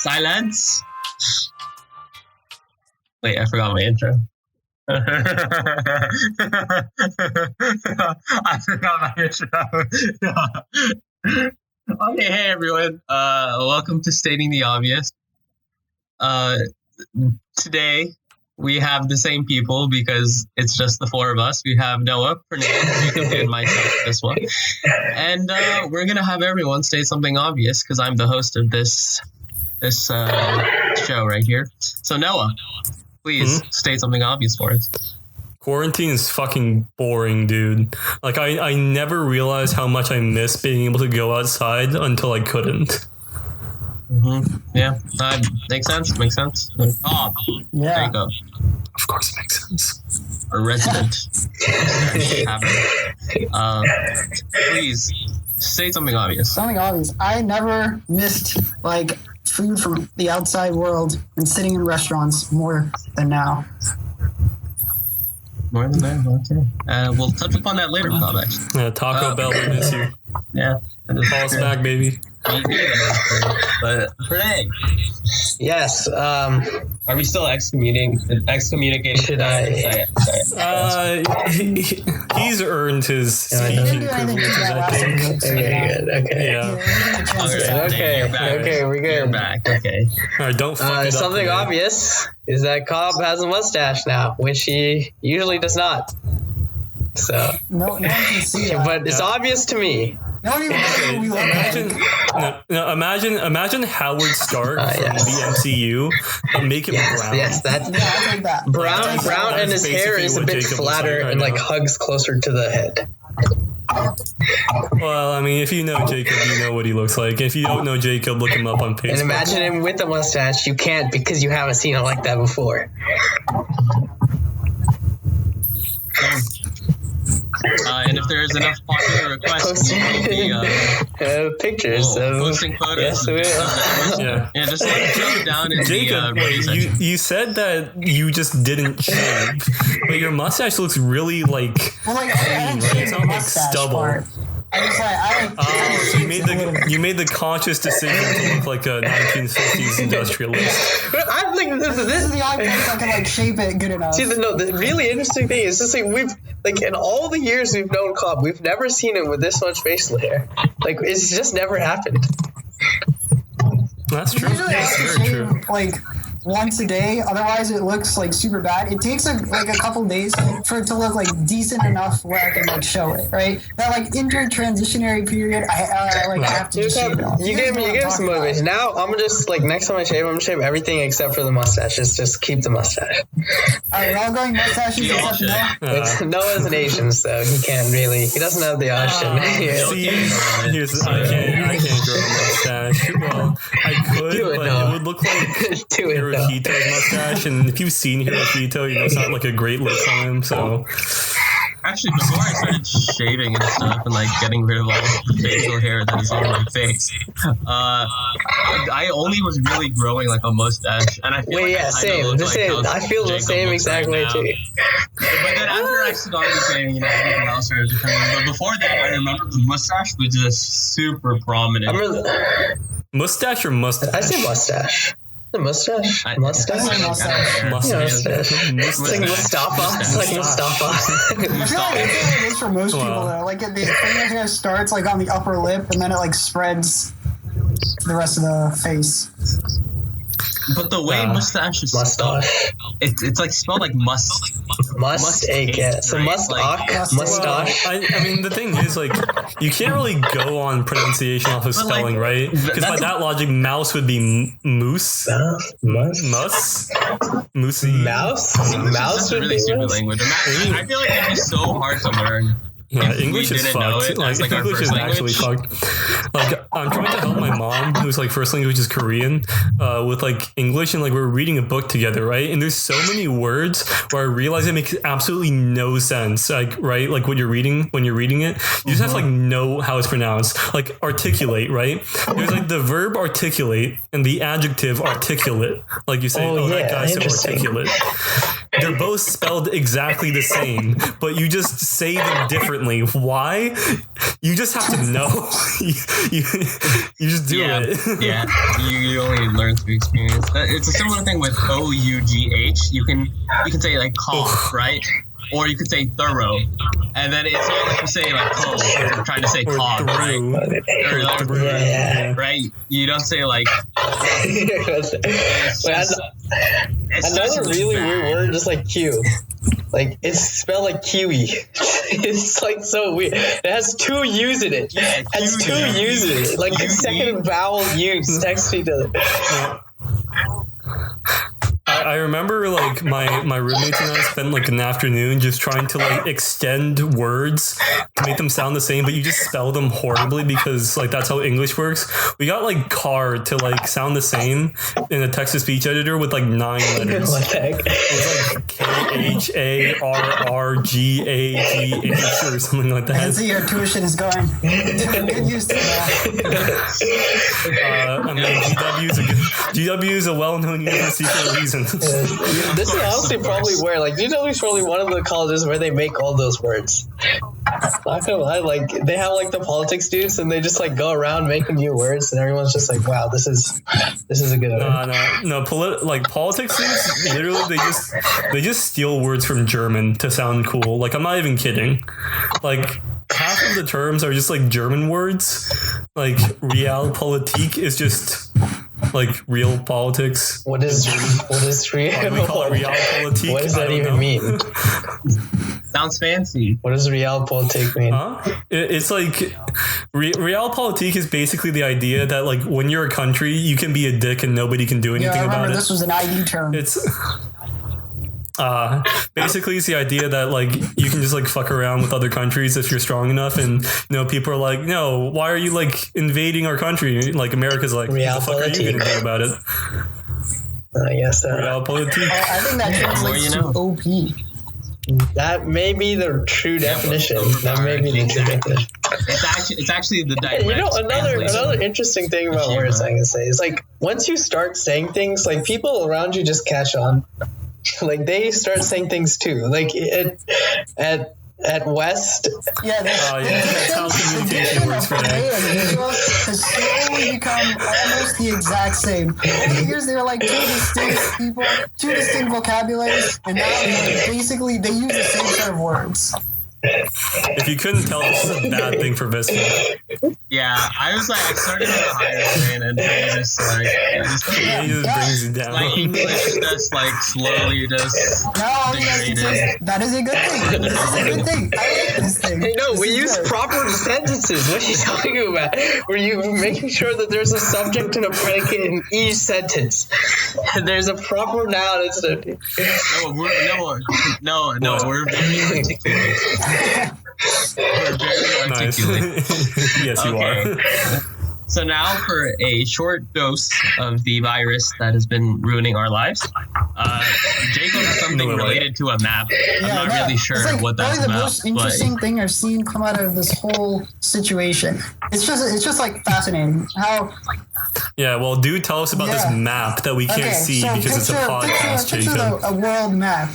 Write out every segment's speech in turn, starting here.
Silence. Wait, I forgot my intro. I forgot my intro. Okay, hey everyone. Welcome to Stating the Obvious. Today we have the same people because it's just the four of us. We have Noah, Pranay, Jacob, and myself this one. And we're gonna have everyone state something obvious because I'm the host of this show right here. So Noah, please state something obvious for us. Quarantine is fucking boring, dude. Like, I never realized how much I miss being able to go outside until I couldn't. Yeah, makes sense. Oh, yeah. There you go. Of course it makes sense. A resident. Please, say something obvious. Something obvious. I never missed, like, food from the outside world and sitting in restaurants more than now. More than that, okay. We'll touch upon that later, Bob, actually. Yeah, Taco Bell is here. Yeah. Call us back, baby. But Pranay, yes. are we still excommunicating? Should I? He's earned his speaking privileges, I think. Very good. Okay. Yeah. Okay, we're good. You're back. Okay. All right, don't fuck it up. Something obvious is that Cobb has a mustache now, which he usually does not. So, No one can see that. but it's obvious to me. No one even knows who we look like. Imagine Howard Stark from yes. the MCU, but make him brown. Yes, that's Yeah, I'll take that. brown, and his hair basically is a what bit Jacob looks flatter like and right like now. hugs closer to the head. Well, I mean, if you know Jacob, you know what he looks like. If you don't know Jacob, look him up on Facebook. And imagine him with a mustache. You can't because you haven't seen him like that before. And if there is enough popular requests, we will be Pictures of posting photos. Yes, we will. Yeah. Yeah, just like jump down in Jacob, the review section. you said that you just didn't shave, but your mustache looks really like Well, like, I didn't right? shave It's the not like mustache stubble. part. I just like, So you made the conscious decision to look like a 1950s industrialist. I'm like this is the only place I can like shape it good enough. See, the really interesting thing is just like we've like in all the years we've known Cobb, we've never seen him with this much facial hair. Like it's just never happened. That's true. Usually I That's have to very shave true. like once a day, otherwise it looks like super bad. It takes like a couple days for it to look like decent enough where I can like show it, right? That like inter-transitionary period, I have to just shave it off. You gave me some motivation. Now I'm gonna just like next time I shave, I'm gonna shave everything except for the mustache. Just keep the mustache. Alright, we're all going mustaches except Noah. Noah's an Asian, so he can't really. He doesn't have the option. See, I can't grow a mustache. Well, I could, Do it, but Noah. it would look like Do it, Noah. Hirohito's mustache, and if you've seen Hirohito, you know it's not like a great look on him. So Actually, before I started shaving and stuff and like getting rid of all the facial hair that is on my face, I only was really growing like a mustache, and I feel like I same. look The like same. how I feel the Jacob same looks exact right way now. too. But then after I started shaving, everything else started to come in. But before that, I remember the mustache was just super prominent. I remember. mustache or mustache? I say mustache. The mustache? Mustache? Mustache. It's like Mustafa. It's like Mustafa. I feel like that's how it is for most people though. Like the facial hair starts like on the upper lip and then it like spreads to the rest of the face. But the way mustaches Mustache. it's like spelled like must. Must-ache, yeah. So right? mustache. Mustache. I mean, the thing is, like, you can't really go on pronunciation off of But, like, spelling, right? Because by that logic, mouse would be moose. Mus? Moosey. Mouse? English Mouse is just a would really be stupid mouse? language. I feel like it'd be so hard to learn. Yeah, If we English is didn't know fucked. it Like, as, like, our English is first actually fucked. Like, I'm trying to help my mom, whose like first language is Korean, with like English, and like we're reading a book together, right? And there's so many words where I realize it makes absolutely no sense. Like, right? Like when you're reading it, you just have to like know how it's pronounced. Like articulate, right? There's like the verb articulate and the adjective articulate. Like you say, that guy's so articulate. They're both spelled exactly the same, but you just say them differently. Why? you just have to know. you just do it. Yeah, you only learn through experience. It's a similar thing with OUGH. You can say like cough, right? Or you could say thorough, and then it's not like you say like cold. You're trying to say cough, right? Or like, right? You don't say like. Another really weird word, just like Q. Like it's spelled like kiwi. It's like so weird. It has two U's in it. Yeah, it has two U's in it. Like the second vowel U's next to each other. I remember like my roommates and I spent like an afternoon just trying to like extend words to make them sound the same, but you just spell them horribly because like that's how English works. We got like car to like sound the same in a text-to-speech editor with like 9 letters. What the heck? It was like KHARRGAGH or something like I can that. see your tuition is going. Get used to that. I mean, GW is a well-known university for a reason. This is honestly probably where, like, GW is probably one of the colleges where they make all those words. Not gonna lie, like, they have, like, the politics students, and they just, like, go around making new words, and everyone's just like, wow, this is a good one. No, politics students, literally, they just steal words from German to sound cool. Like, I'm not even kidding. Like, half of the terms are just, like, German words. Like, Realpolitik is just... like real politics. What is real? We call it realpolitik. What does that even mean? Sounds fancy. What does realpolitik mean? It's like realpolitik is basically the idea that like when you're a country, you can be a dick and nobody can do anything about it. This was an ID term. It's basically it's the idea that like you can just like fuck around with other countries if you're strong enough, and people are like, no, why are you like invading our country? Like America's like, what the fuck are you gonna do about it? Yes, Realpolitik. I think that translates to OP. That may be the true definition. That may be the true definition. It's actually the direct. Another interesting thing about words I can say is like once you start saying things, like people around you just catch on. Like they start saying things too. Like at West. Yeah, that's how communication works for that. Has slowly become almost the exact same. Over the years, they were like two distinct people, two distinct vocabularies, and now basically they use the same set of words. If you couldn't tell, this is a bad thing for Visma. Yeah, I started at a higher grade, and they just brings it down. Like English just like slowly just degraded. That is a good thing. This is a good thing. I like this thing. Hey, no, we use proper sentences. What are you talking about? We're you making sure that there's a subject and a predicate in each sentence. And there's a proper noun. No, we're very articulate. We're very articulate. Yes, you are. So now for a short dose of the virus that has been ruining our lives. Jacob has something related to a map. I'm not really sure what that's probably about. The most interesting thing I've seen come out of this whole situation. It's just like fascinating how. Yeah, well, do tell us about this map that we can't see because it's a podcast, Jacob. A world map.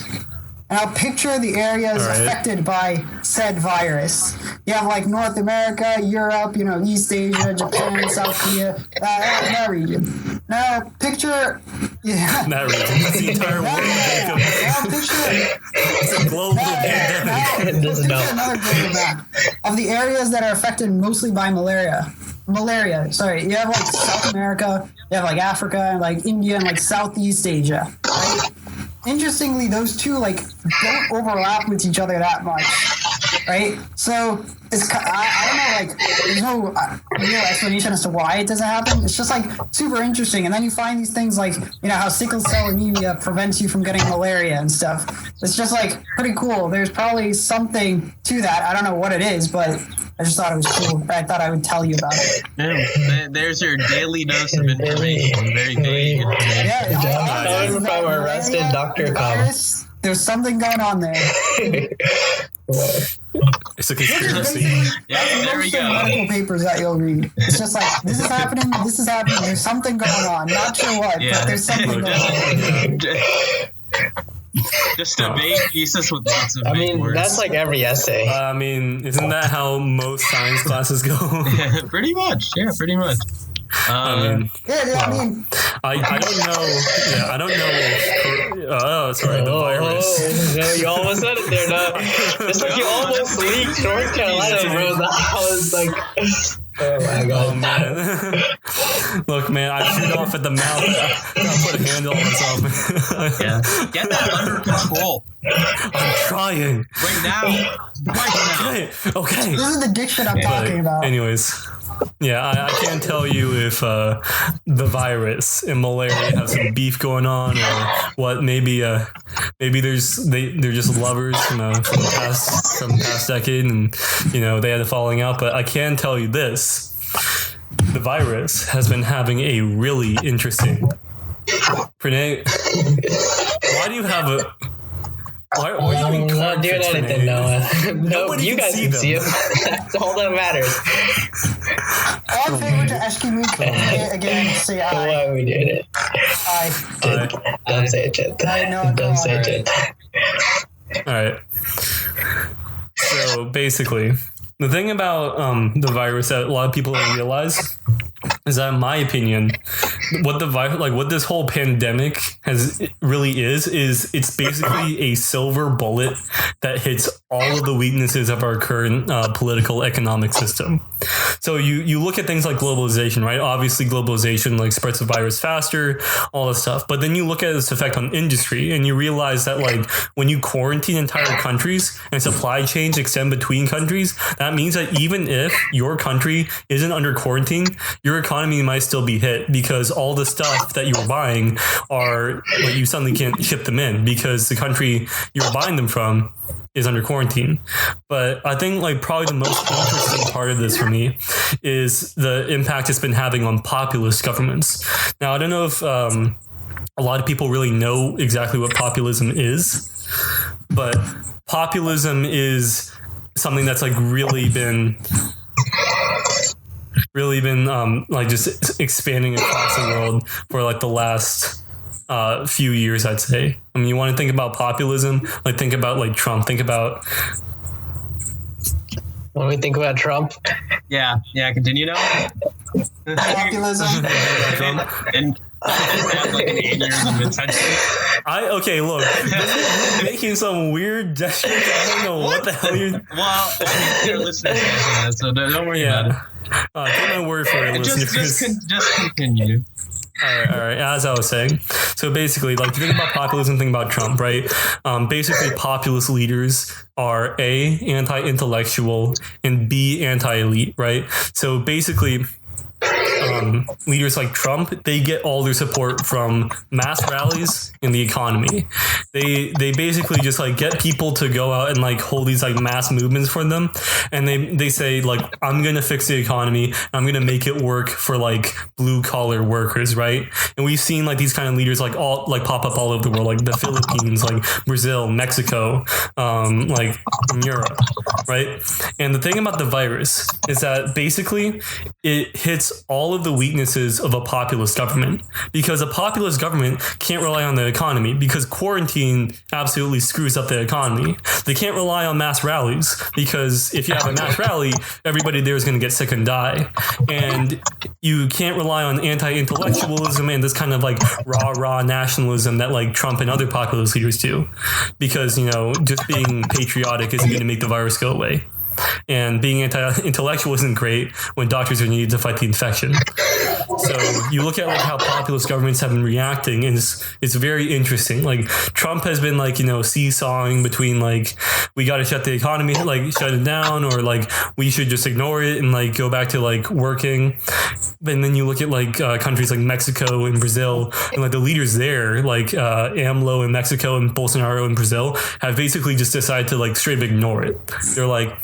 Now picture the areas affected by said virus. You have like North America, Europe, East Asia, Japan, South Korea, that region. Now picture that region. That's the entire world, Jacob. Now picture it's a global pandemic. Picture another global map of the areas that are affected mostly by malaria. Sorry. You have like South America, you have like Africa, and like India, and like Southeast Asia. Right? Interestingly, those two like don't overlap with each other that much, right? So it's I don't know, like there's no real explanation as to why it doesn't happen. It's just like super interesting, and then you find these things like how sickle cell anemia prevents you from getting malaria and stuff. It's just like pretty cool. There's probably something to that. I don't know what it is, but I just thought it was cool. I thought I would tell you about it. Yeah, there's your daily dose of information. Very vague information. Yeah, from our arrested Dr. Cobb. There's something going on there. It's a conspiracy. Yeah, there we go. Medical papers that you'll read. It's just like this is happening. There's something going on. Not sure what, but there's something going on. Just a vague thesis with lots of I big mean, words. that's like every essay. I mean, isn't that how most science classes go? Pretty much. Yeah, pretty much. I mean, Yeah, I mean, I don't know. Yeah, I don't know. Oh, sorry, the virus. Oh, no, you almost said it there. No, it's like you almost leaked North Carolina, bro. That was like, oh my god. Oh man! Look, man, I shoot off at the mouth. I put a handle on myself. Yeah. Get that under control. I'm trying. Right now. Right now. Okay. this is the diction I'm talking about. Anyways, yeah, I can't tell you if the virus and malaria have some beef going on or what. Maybe they're just lovers from the past decade, and they had a falling out. But I can tell you this: the virus has been having a really interesting. Pranay, why do you have a? Why are you doing I'm not doing cartridge, anything, Pranay? Noah. No, Nobody you can guys see can them. see him. That's all that matters. All favor to asking me again, say Why I. are we doing it? I. Don't say it, Chip. I know, Don't say it, alright. Chip. All right. So basically, the thing about the virus that a lot of people don't realize is that, in my opinion, what this whole pandemic is it's basically a silver bullet that hits all of the weaknesses of our current political economic system. So you look at things like globalization, right? Obviously, globalization like spreads the virus faster, all this stuff. But then you look at its effect on industry, and you realize that like when you quarantine entire countries and supply chains extend between countries, that means that even if your country isn't under quarantine, your economy might still be hit because all the stuff that you were buying are like you suddenly can't ship them in because the country you're buying them from is under quarantine. But I think like probably the most interesting part of this for me is the impact it's been having on populist governments. Now, I don't know if a lot of people really know exactly what populism is, but populism is something that's like really been like just expanding across the world for like the last few years, I'd say. I mean, you want to think about populism, like think about like Trump, think about When we think about Trump, Yeah, continue now. Populism. And have like an 8 years of attention. Okay, look, this is making some weird gestures. I don't know what the hell you're. Well, I think your listeners know that, so don't worry about it. Take my word for it, listeners. Just continue. All right. As I was saying, so basically, like, think about populism, think about Trump, right? Basically, populist leaders are A, anti-intellectual, and B, anti-elite, right? So basically, leaders like Trump, they get all their support from mass rallies and the economy. They basically just like get people to go out and like hold these like mass movements for them, and they say like, I'm gonna fix the economy, I'm gonna make it work for like blue collar workers, right? And we've seen like these kind of leaders like all like pop up all over the world, like the Philippines, like Brazil, Mexico, like in Europe, right? And the thing about the virus is that basically it hits all of the weaknesses of a populist government, because a populist government can't rely on the economy because quarantine absolutely screws up the economy. They can't rely on mass rallies because if you have a mass rally, everybody there is going to get sick and die. And you can't rely on anti-intellectualism and this kind of like rah nationalism that like Trump and other populist leaders do, because, you know, just being patriotic isn't going to make the virus go away. And being anti-intellectual isn't great when doctors are needed to fight the infection. So you look at like how populist governments have been reacting, and it's very interesting. Like Trump has been like, you know, seesawing between like, we got to shut the economy, like shut it down, or like we should just ignore it and like go back to like working. And then you look at like countries like Mexico and Brazil, and like the leaders there, like AMLO in Mexico and Bolsonaro in Brazil, have basically just decided to like straight up ignore it. They're like,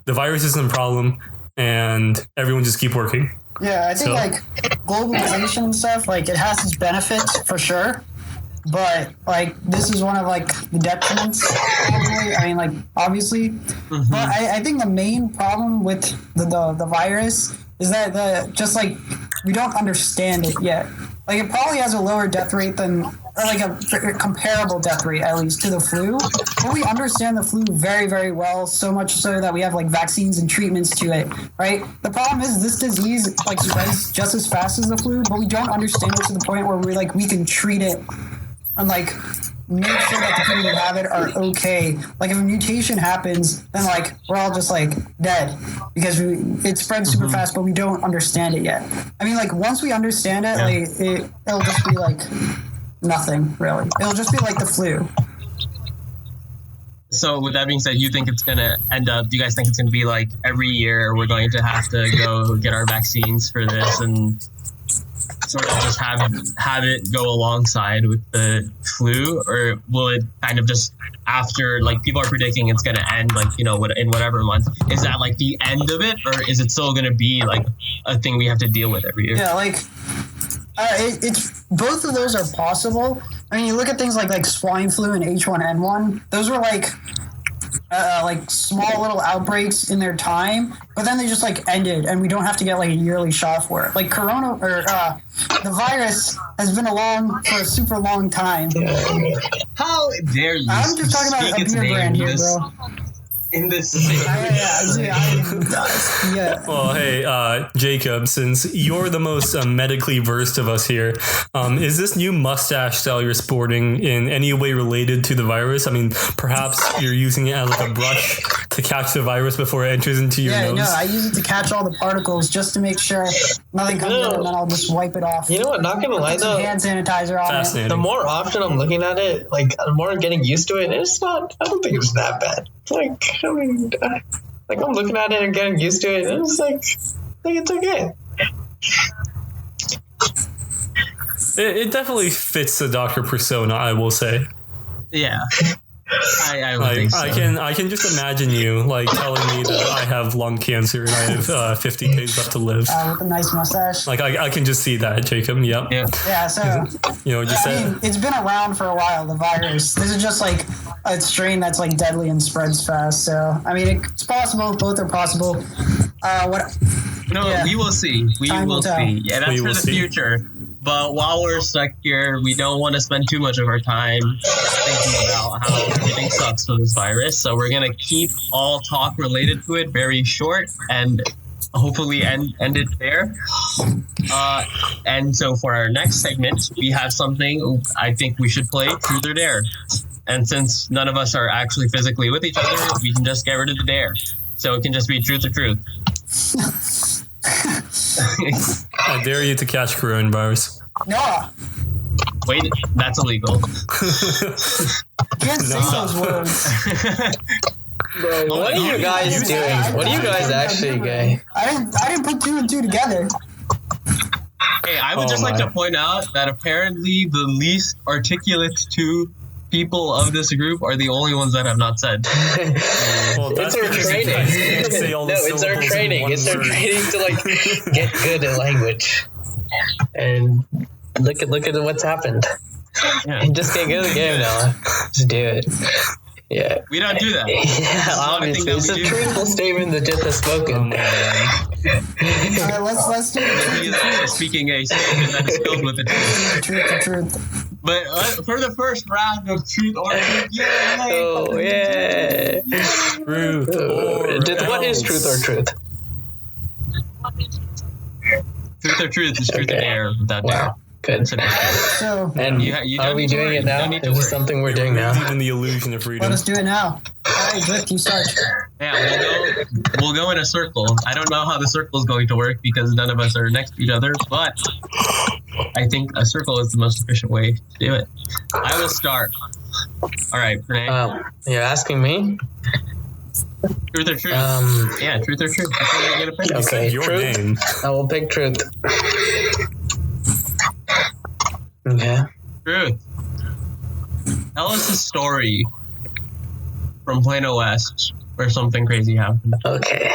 the virus isn't a problem, and everyone just keep working. Yeah, I think like globalization and stuff, like it has its benefits for sure, but like this is one of like the detriments. Probably. I mean, like obviously, but I think the main problem with the virus is that just like we don't understand it yet. Like it probably has a lower death rate than or like a comparable death rate at least to the flu. But we understand the flu very, very well, so much so that we have like vaccines and treatments to it, right? The problem is this disease like spreads just as fast as the flu, but we don't understand it to the point where we can treat it and like make sure that the people who have it are okay. Like if a mutation happens, then like we're all just like dead because it spreads super fast, but we don't understand it yet. I mean, like once we understand it, like it'll just be like nothing really. It'll just be like the flu. So with that being said, you think it's going to end up, do you guys think it's going to be like every year we're going to have to go get our vaccines for this and sort of just have it go alongside with the flu, or will it kind of just after, like people are predicting it's going to end like, you know, in whatever month, is that like the end of it, or is it still going to be like a thing we have to deal with every year? Yeah, like it's both of those are possible. I mean, you look at things like swine flu and H1N1, those were like small little outbreaks in their time, but then they just like ended and we don't have to get like a yearly shot for it. Like corona or the virus has been along for a super long time. How dare you? I'm just talking about a beer brand here, bro. In this Yeah. Well, hey, Jacob, since you're the most medically versed of us here, is this new mustache style you're sporting in any way related to the virus? I mean, perhaps you're using it as like a brush to catch the virus before it enters into your nose? Yeah, no, I use it to catch all the particles just to make sure nothing comes in, and then I'll just wipe it off. You know what? Not gonna lie though, hand sanitizer on it. The more often I'm looking at it, like the more I'm getting used to it, and it's not. I don't think it's that bad. Like, I mean, like I'm looking at it and getting used to it, and it's like it's okay. It definitely fits the doctor persona, I will say. Yeah. I would think so. I can just imagine you like telling me that I have lung cancer and I have 50 days left to live. With a nice mustache. Like I can just see that, Jacob. Yep. Yeah. So you know, just I mean, it's been around for a while. The virus. This is just like a strain that's like deadly and spreads fast. So I mean, it's possible. Both are possible. We will see. We will see. Yeah, that's for the future. But while we're stuck here, we don't want to spend too much of our time thinking about how everything sucks with this virus. So we're going to keep all talk related to it very short and hopefully end it there. And so for our next segment, we have something I think we should play, Truth or Dare. And since none of us are actually physically with each other, we can just get rid of the dare. So it can just be truth or truth. I dare you to catch coronavirus. No. Wait, that's illegal. Can't say those words. Bro, what are you guys doing? What are you guys actually doing? I didn't put two and two together. Hey, I would just like to point out that apparently the least articulate two people of this group are the only ones that have not said. Well, it's our training. It's our training. It's our training to like get good at language. And look at what's happened. Yeah. Just get good at the game now. Just do it. Yeah. We don't do that. Yeah, obviously. It's a truthful statement that just has spoken. Let's do it. Speaking a statement that is filled with the truth. Truth. But for the first round of truth or truth, Oh, yeah. Truth or What is truth or truth? Truth or truth is truth or dare without dare. Good. So, And you are don't we need to doing worry. it now? Don't need to Is worry. this something we're doing now? even the illusion of freedom. let us do it now. All right, Drift, you start. Yeah, we'll go in a circle. I don't know how the circle is going to work because none of us are next to each other, but I think a circle is the most efficient way to do it. I will start. All right, Renee. You're asking me? Truth or truth? Yeah, truth or truth. That's what you're gonna pick. Okay, Your truth. name. I will pick truth. Okay. Truth. Tell us a story from Plano West where something crazy happened. Okay.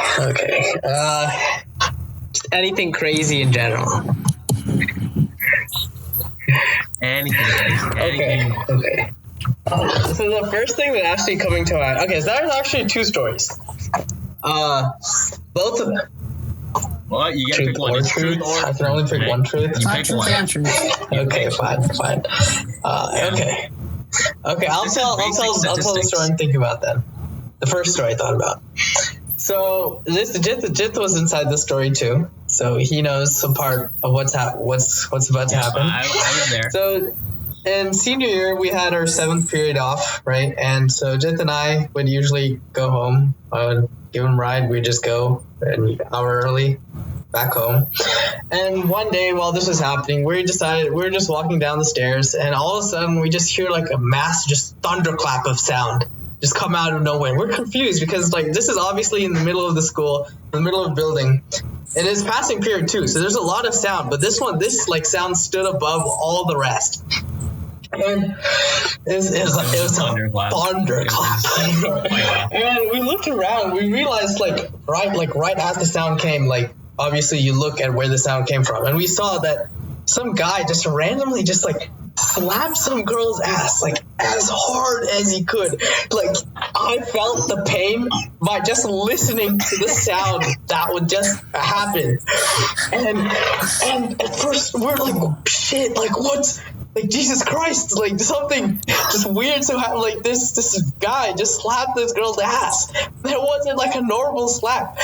Just anything crazy in general. Anything crazy. Okay. So the first thing that actually coming to mind. Okay, so there's actually two stories. Both of them What? You get to Truth pick one. or It's truth? or I can only pick right? one truth. You Not pick truth one. and truth. Okay, fine. Okay. I'll This is tell basic the statistics. story I'm thinking about then. The first story I thought about. So Jith was inside the story too, so he knows some part of what's about to happen. I was there. So in senior year, we had our 7th period off, right? And so Jith and I would usually go home. I would give him a ride. We'd just go an hour early back home. And one day while this was happening, we were just walking down the stairs, and all of a sudden we just hear like a mass just thunderclap of sound just come out of nowhere. We're confused because like this is obviously in the middle of the school, in the middle of a building. It is passing period too, so there's a lot of sound, but this like sound stood above all the rest. And it was a thunderclap. And we looked around, we realized like right as the sound came, like obviously you look at where the sound came from, and we saw that some guy just randomly just like slapped some girl's ass like as hard as he could. Like I felt the pain by just listening to the sound that would just happen. And at first we're like, shit, like what's like Jesus Christ, like something just weird so happened. Like this guy just slapped this girl's ass. It wasn't like a normal slap.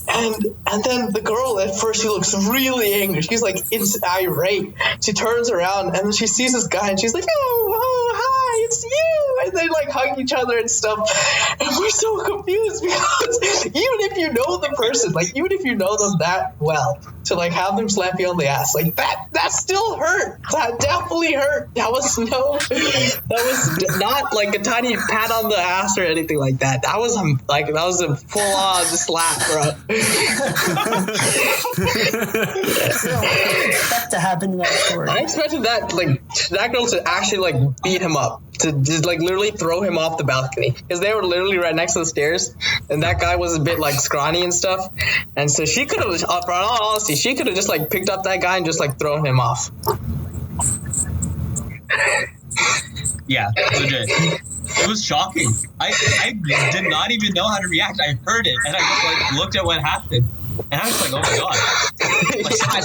And then the girl at first, she looks really angry. She's like irate. She turns around and then she sees this guy and she's like, oh hi, it's you. And they like hug each other and stuff. And we're so confused because even if you know the person, like even if you know them that well, to like have them slap you on the ass, like that still hurt. That definitely hurt. That was not like a tiny pat on the ass or anything like that. That was a full on slap, bro. Expect to happen in that story. I expected that girl to actually like beat him up, to just like literally throw him off the balcony, because they were literally right next to the stairs, and that guy was a bit like scrawny and stuff, and so she could have, for all honesty, she could have just like picked up that guy and just like thrown him off. Yeah, legit. It was shocking. I did not even know how to react. I heard it, and I just like looked at what happened, and I was like, oh my god.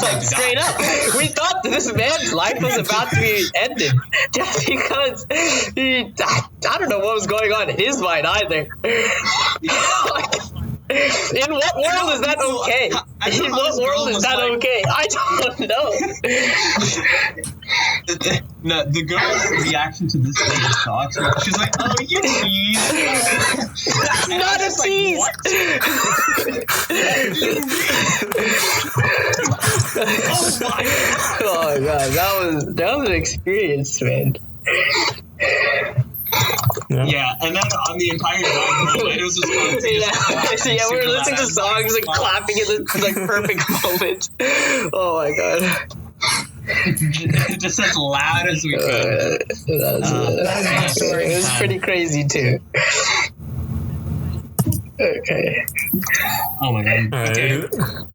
Like, straight up, we thought this man's life was about to be ended just because I don't know what was going on in his mind either. Like, in what world is that okay? In what world is that okay? I don't know. No, the girl's reaction to this thing is shocked. She's like, oh, you tease. That's not a tease. Oh my god, that was an experience, man. Yeah, and then on the entire ride, it was just yeah, we were listening to songs and clapping in the like perfect moment. Oh my god. Just as loud as we could. It was pretty crazy too. Okay. Oh my god. All right. Okay.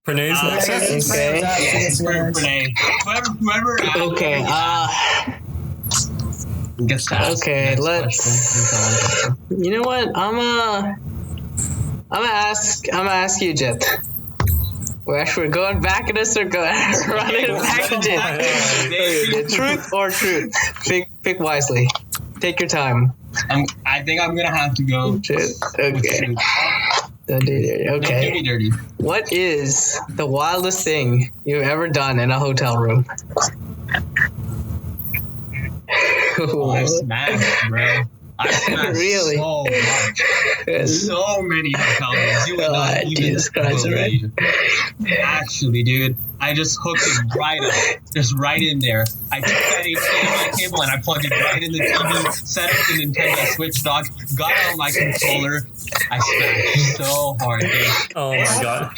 Renee's next. Okay. Yes, Renee. Whoever. Okay. Gets to ask the Okay. next Let's. question. You know what? I'm gonna ask you, Jet. We're going back in a circle, running back to Jet. Truth or truth? Pick wisely. Take your time. I think I'm gonna have to go. Jet. Okay. Don't do dirty. Don't do Okay. me dirty. What is the wildest thing you've ever done in a hotel room? Oh, I smashed, bro. I smashed Really? so much. So many hotel rooms. You would not even Jesus Christ, believe. Actually, dude, I just hooked it right up. Just right in there. I took that HDMI cable and I plugged it right in the TV, set up the Nintendo Switch dock, got on my controller. I smashed so hard, dude. Oh my god.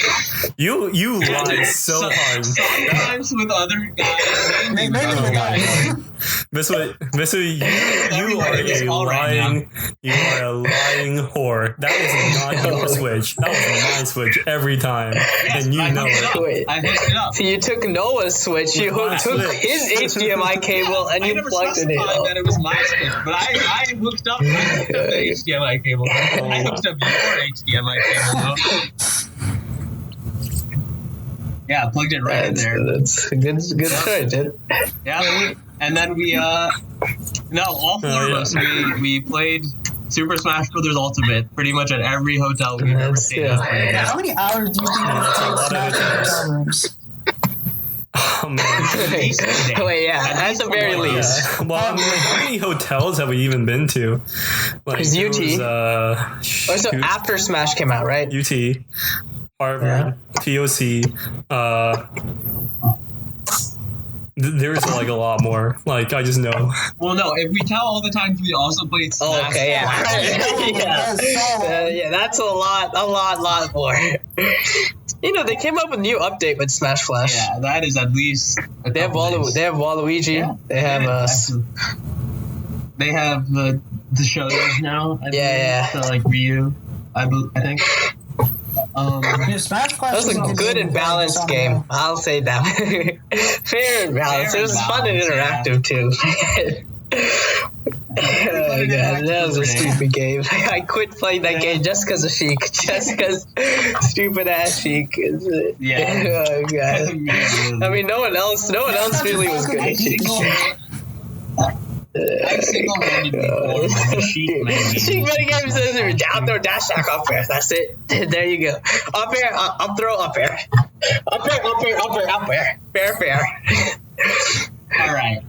You lied so hard. Sometimes with other guys. Maybe with guys. Mister, you are is a all right lying, you are a lying whore. That was not your switch. That was my switch every time, and you know it. Wait. I hooked it up. So you took Noah's switch, you took his HDMI cable, and you plugged it in. That it was my switch, but I hooked up the HDMI cable. I hooked up your HDMI cable, though. Yeah, plugged it right in there. That's a good story, dude. Yeah, and then we all four of us we played Super Smash Brothers Ultimate pretty much at every hotel we've ever stayed at. How many hours do you think it takes Smash in hotel rooms? Oh man. Wait, yeah, at the very least. Yeah. Well, I mean, like, how many hotels have we even been to? Like, Because UT. So after Smash came out, right? UT, Harvard, TOC. There's like a lot more. Like, I just know. Well, no, if we count all the times we also played Smash. Oh, okay, yeah. That's a lot more. You know, they came up with a new update with Smash Flash. Yeah, that is at least. They have Waluigi. Yeah. They have They have the shoulders now. So like Ryu, I think. Smash Clash that was a good and balanced game. I'll say that. Fair and balanced. It was fun and interactive too. Oh, God, that was a stupid game. I quit playing that game just because of Sheik. Just because stupid ass Sheik. Yeah. Oh God. I mean, no one else really was good at Sheik. I single-handedly formed the Sheik man. Sheik minigames says down throw dash attack up air. That's it. There you go. Up air, up throw, up air. Up air. Fair. All right.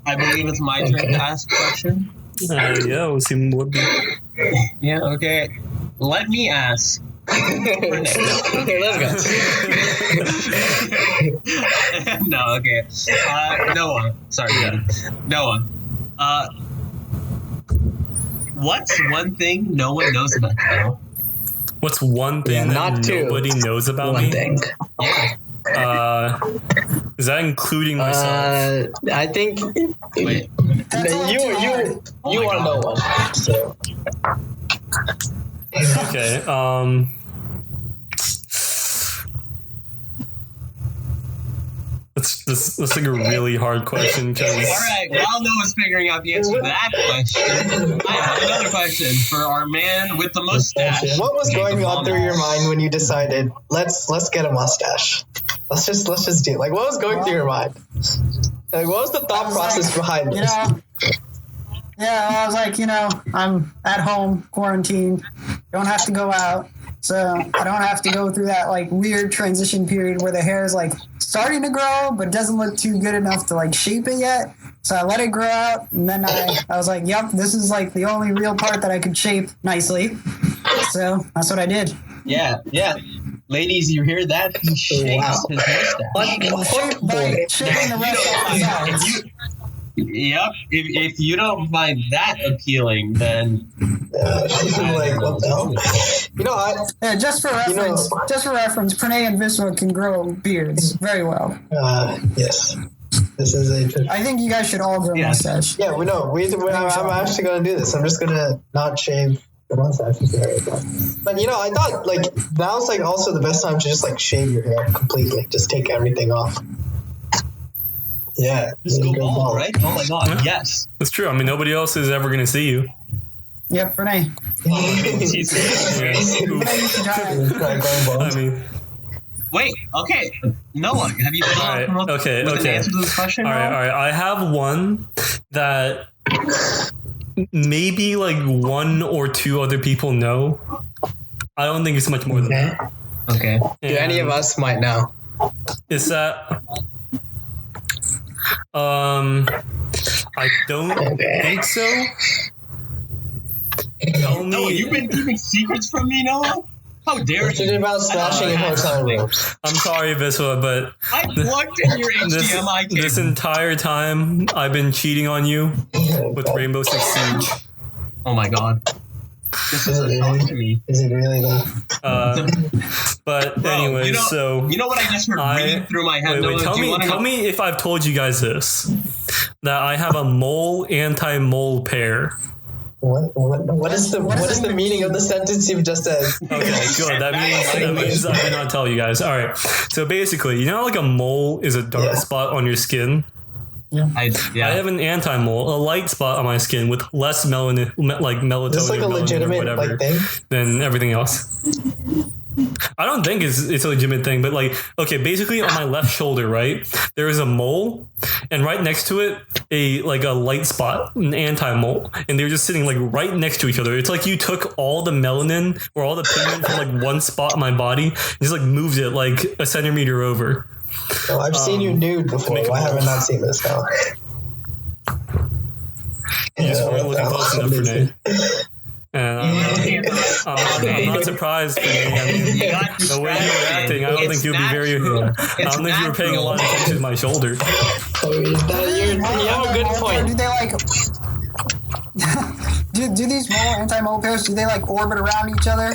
I believe it's my turn to ask a question. Yeah, we'll see what. Yeah. Okay. Let me ask. Okay, let's go. No. Okay. Noah. Sorry. Noah. What's one thing no one knows about you? What's one thing that nobody knows about me? One thing. Yeah. Is that including myself? I think. Wait. You want to know one. So. Okay. That's like a really hard question because. All right. While Noah's figuring out the answer to that question, I have another question for our man with the mustache. What was going on through your mind when you decided let's get a mustache? Let's just do it. Like, what was going through your mind? Like, what was the thought process behind this? Yeah, I was like, I'm at home, quarantined, don't have to go out, so I don't have to go through that like weird transition period where the hair is like starting to grow but doesn't look too good enough to like shape it yet. So I let it grow out, and then I was like, yep, this is like the only real part that I could shape nicely. So that's what I did. Yeah. Ladies, you hear that? He shakes his mustache. Shaving the rest off the sides. Yep. If you don't find that appealing, then like, what the hell? Yeah, just for reference, Pranay and Visma can grow beards very well. Yes. This is a. I think you guys should all grow mustache. Yeah, we know. I'm actually going to do this. I'm just going to not shave the mustache. But I thought like now's like also the best time to just like shave your hair completely. Just take everything off. Yeah, just go bald, right? Oh my God, yes. That's true. I mean, nobody else is ever going to see you. Yep, Renee. I mean, wait. Okay, Noah, have you come up with an answer to this question? All right. I have one that maybe like one or two other people know. I don't think it's much more than that. Okay. Do any of us might know? Is that? I don't think so. Tell me. No, you've been keeping secrets from me, Noah? How dare you? It's about smashing in hotel rooms. I'm sorry, Viswa, but I plugged in your HDMI cable. This entire time, I've been cheating on you with Rainbow Six Siege. Oh my God. This is a shock to me. Is it really though? But anyway, so you know what I just heard ringing through my head. Wait, tell me if I've told you guys this, that I have a mole anti-mole pair. What is the meaning of the sentence you've just said? Okay, good. That means I did not tell you guys. All right. So basically, like a mole is a dark spot on your skin. Yeah. I have an anti-mole, a light spot on my skin with less melatonin, Is this like a legitimate whatever, thing? than everything else. I don't think it's a legitimate thing, but like, okay, basically on my left shoulder, right, there is a mole, and right next to it, a light spot, an anti-mole, and they're just sitting like right next to each other. It's like you took all the melanin or all the pigment from like one spot in my body, and just like moved it like a centimeter over. Well, I've seen you nude before. Why have I not seen this now? You just weren't looking close enough for Nate. And I'm not surprised for me. I mean, the way you were acting, I don't think you'd be very. I don't think you were paying a lot of attention to my shoulder. You have a good point. Do they like? do these mole anti-mole pairs? Do they like orbit around each other?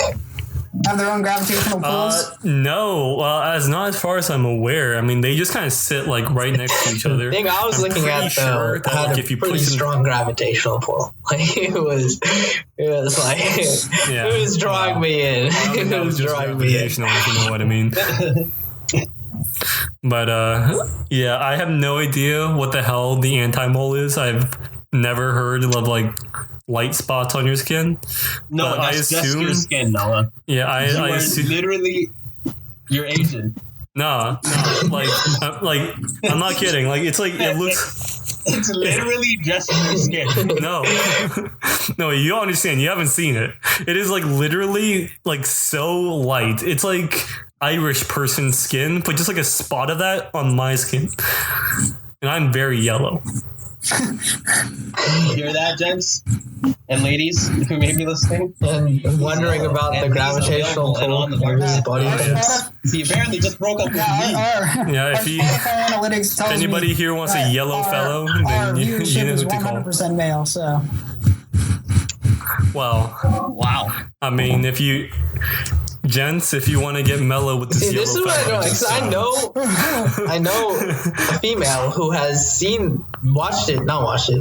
Have their own gravitational pulls? No, not as far as I'm aware. I mean, they just kind of sit like right next to each other. The thing I was looking at though had a pretty strong gravitational pull. Like it was like yeah, it was drawing me in. It was drawing me in. If you know what I mean. But yeah, I have no idea what the hell the anti-mole is. I've never heard of like light spots on your skin. No, that's just your skin, Noah. Yeah, I assume literally you're Asian. No, like I'm not kidding. Like it looks. It's literally just your skin. No, you don't understand. You haven't seen it. It is like literally like so light. It's like Irish person's skin, but just like a spot of that on my skin, and I'm very yellow. You hear that, gents and ladies who may be listening and wondering about the gravitational pull on the body parts? He apparently just broke up with me. Yeah, if anybody here wants a yellow fellow, then you know who to call. 100% male, so. Well, wow. I mean, if you want to get mellow with this yellow fellow. This is what I know a female who has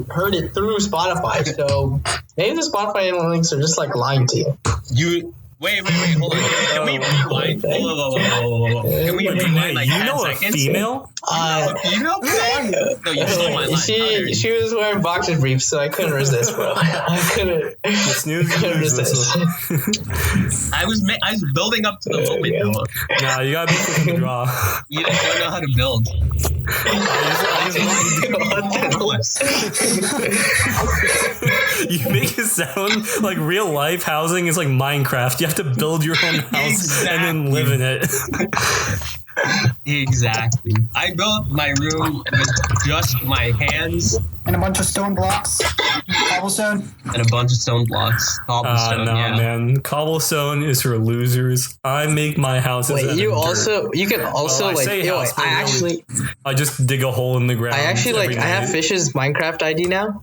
heard it through Spotify. So maybe the Spotify analytics are just like lying to you. Wait, hold on. Can we rewind? Can we rewind like 10 seconds? A female? A female? No, you stole my line. She was wearing boxer briefs, so I couldn't resist, bro. I couldn't resist. I was building up to the moment, Noah. Nah, you gotta be quick to draw. You don't know how to build. You make it sound like real life housing is like Minecraft. You have to build your own house and then live in it. Exactly. I built my room with just my hands and a bunch of stone blocks, cobblestone, cobblestone. Man, cobblestone is for losers. I make my houses. Wait, I just dig a hole in the ground. I actually I have Fish's Minecraft ID now,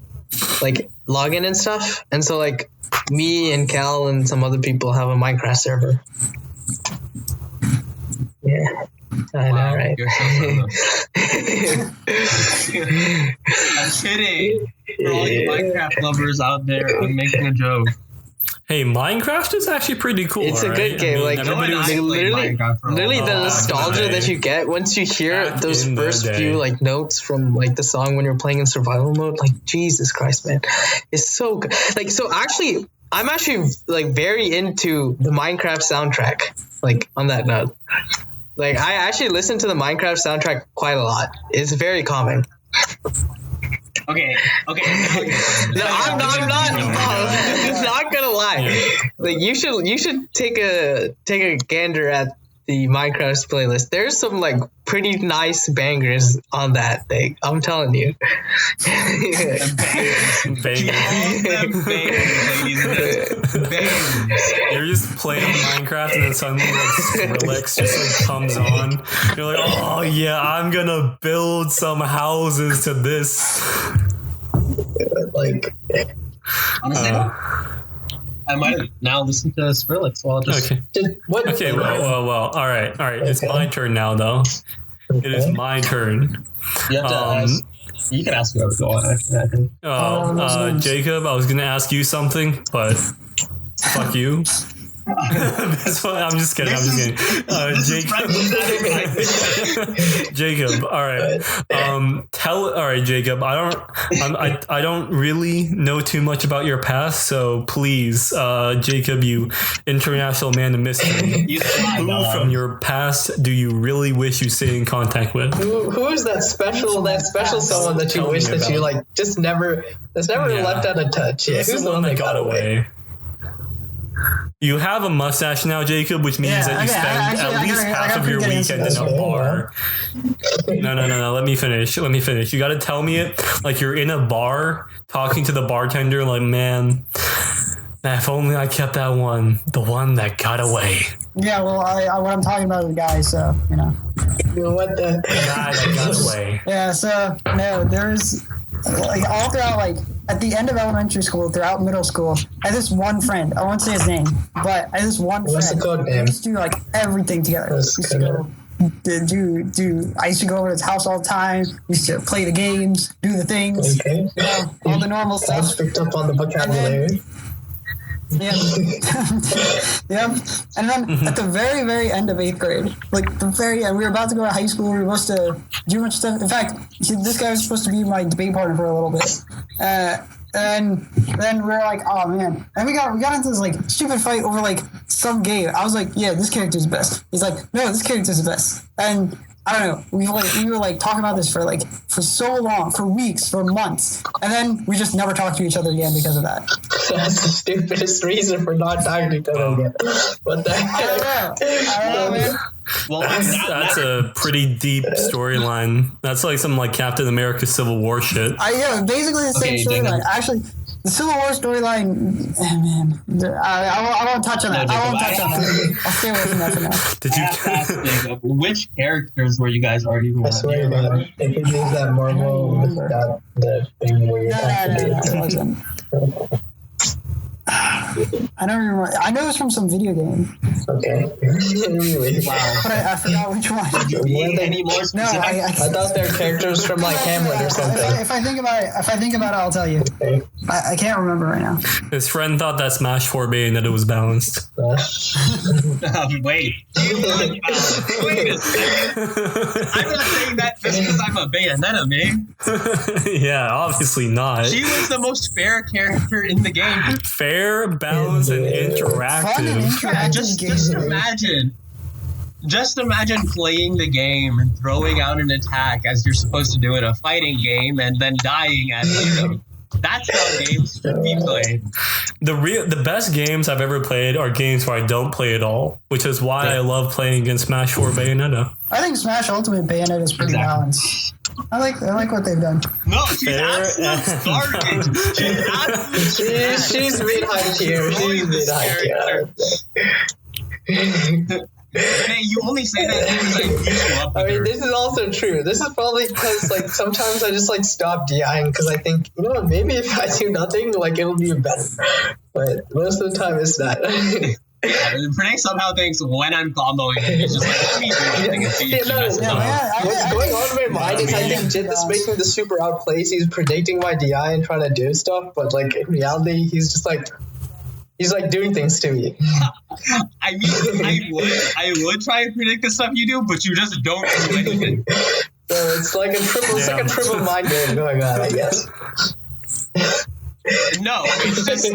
like login and stuff, and so like me and Cal and some other people have a Minecraft server. Yeah. I know, right? You're so I'm kidding. For all you Minecraft lovers out there, I'm making a joke. Hey, Minecraft is actually pretty cool. It's a good game. Literally the nostalgia that you get once you hear those first few like notes from like the song when you're playing in survival mode. Like Jesus Christ, man, it's so good. Like actually, I'm actually like very into the Minecraft soundtrack. Like on that note. Like, I actually listen to the Minecraft soundtrack quite a lot. It's very calming. Okay. No, I'm not gonna lie. Like, you should take a gander at the Minecraft playlist. There's some like pretty nice bangers on that thing. I'm telling you. Bangers. You're just playing Minecraft and then suddenly like Skrillex just like comes on. You're like, oh yeah, I'm gonna build some houses to this. Like, honestly, I might now listen to Skrillex while just. Okay. Well. All right. It's my turn now, though. It is my turn. You have to ask. You can ask whoever you want. Jacob, I was gonna ask you something, but fuck you. This one, I'm just kidding. Jacob. All right. All right, Jacob. I don't really know too much about your past, so please, Jacob, you international man of mystery, who from your past do you really wish you stay in contact with? Who is that special someone that you wish that you like just never left out of touch? Yeah, who's the one that got away? You have a mustache now, Jacob, which means that you spend at least half of your weekend in a bar. No. Let me finish. You got to tell me it like you're in a bar talking to the bartender, like, man, if only I kept the one that got away. Yeah, well, what I'm talking about is the guy, so, you know. What the guy that got away? Yeah, so, no, there's, like, all throughout, like, at the end of elementary school, throughout middle school, I had this one friend. I won't say his name, but I had this one What's friend. the code name? We used to do, like, everything together. I used to go over to his house all the time. We used to play the games, do the things, okay. You know, all the normal stuff. I picked up on the vocabulary. Yeah. Yep. And then at the very, very end of 8th grade, like the very end, we were about to go to high school. We were supposed to do much stuff. In fact, this guy was supposed to be my debate partner for a little bit. And then we were like, oh man. And we got into this like stupid fight over like some game. I was like, yeah, this character's the best. He's like, no, this character's the best. And I don't know. We were like talking about this for so long, for weeks, for months, and then we just never talked to each other again because of that. That's the stupidest reason for not talking to each other again. What the heck? I don't know, man. Well, that's a pretty deep storyline. That's like some like Captain America Civil War shit. Yeah, basically the same storyline. Actually, the Civil War storyline, man. I won't touch on that. I'll stay away from that for now. Did you? Which characters were you guys arguing with? I swear to God, if you use that Marvel, that thing where you're No. I don't remember. I know it's from some video game. Okay. Really? Wow. But I forgot which one. Any more specific? No, I thought they're characters from like Hamlet or something. If I think about it, I'll tell you. Okay. I can't remember right now. His friend thought that Smash 4 Bayonetta was balanced. Wait. Wait a second. I'm not saying that just because I'm a Bayonetta, man. Yeah, obviously not. She was the most fair character in the game. Fair, balanced, and interactive. Fun and interactive. Just imagine playing the game and throwing out an attack as you're supposed to do in a fighting game and then dying at zero. That's how games should be played. The best games I've ever played are games where I don't play at all, which is why I love playing against Smash 4 Bayonetta. I think Smash Ultimate Bayonetta is pretty balanced. I like what they've done. No, she's absolute garbage. She's mid-high tier. She's mid-high tier. Hey, you only say that because I beat you up. I mean, this is also true. This is probably because, like, sometimes I just, like, stop DIing because I think, you know what, maybe if I do nothing, like, it'll be better. But most of the time, it's not. Prank somehow thinks when I'm comboing, he's just like, let me do nothing and see if she messes up. What's going on in my mind is I think Jit is making the super outplays. He's predicting my DI and trying to do stuff, but, like, in reality, he's just, like... He's like doing things to me. I mean, I would try and predict the stuff you do, but you just don't do anything. So it's like a triple mind game going on, I guess. No, it's just you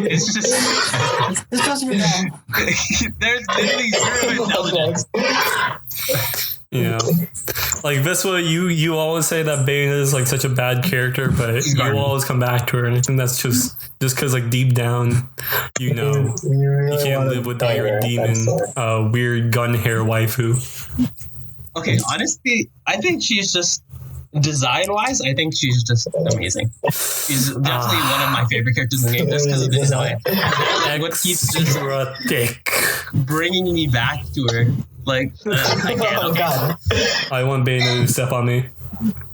know. There's literally zero intelligence. You know, like Viswa, you always say that Bayonetta is like such a bad character, but you always come back to her, and I think that's just because like deep down, you know, you can't live without your demon, weird gun hair waifu. Okay, honestly, I think she's just design-wise. I think she's just amazing. She's definitely one of my favorite characters in the game just because of the design. And what keeps just bringing me back to her. Like, I can't. Oh, God. I want Bayonetta to step on me.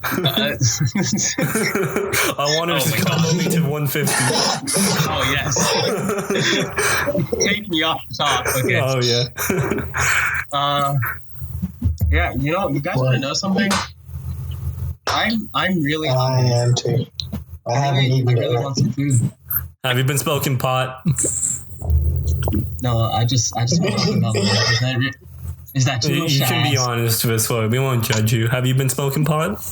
I want her to come me to 150. Oh, yes. Take me off the top. Okay. Oh, yeah. Yeah, you know, you guys want to know something? I'm really hungry. I am too. I haven't eaten I really want some food. Have you been smoking pot? No, I just want to talk about that. Is that too much? You can be honest with us. We won't judge you. Have you been smoking pot?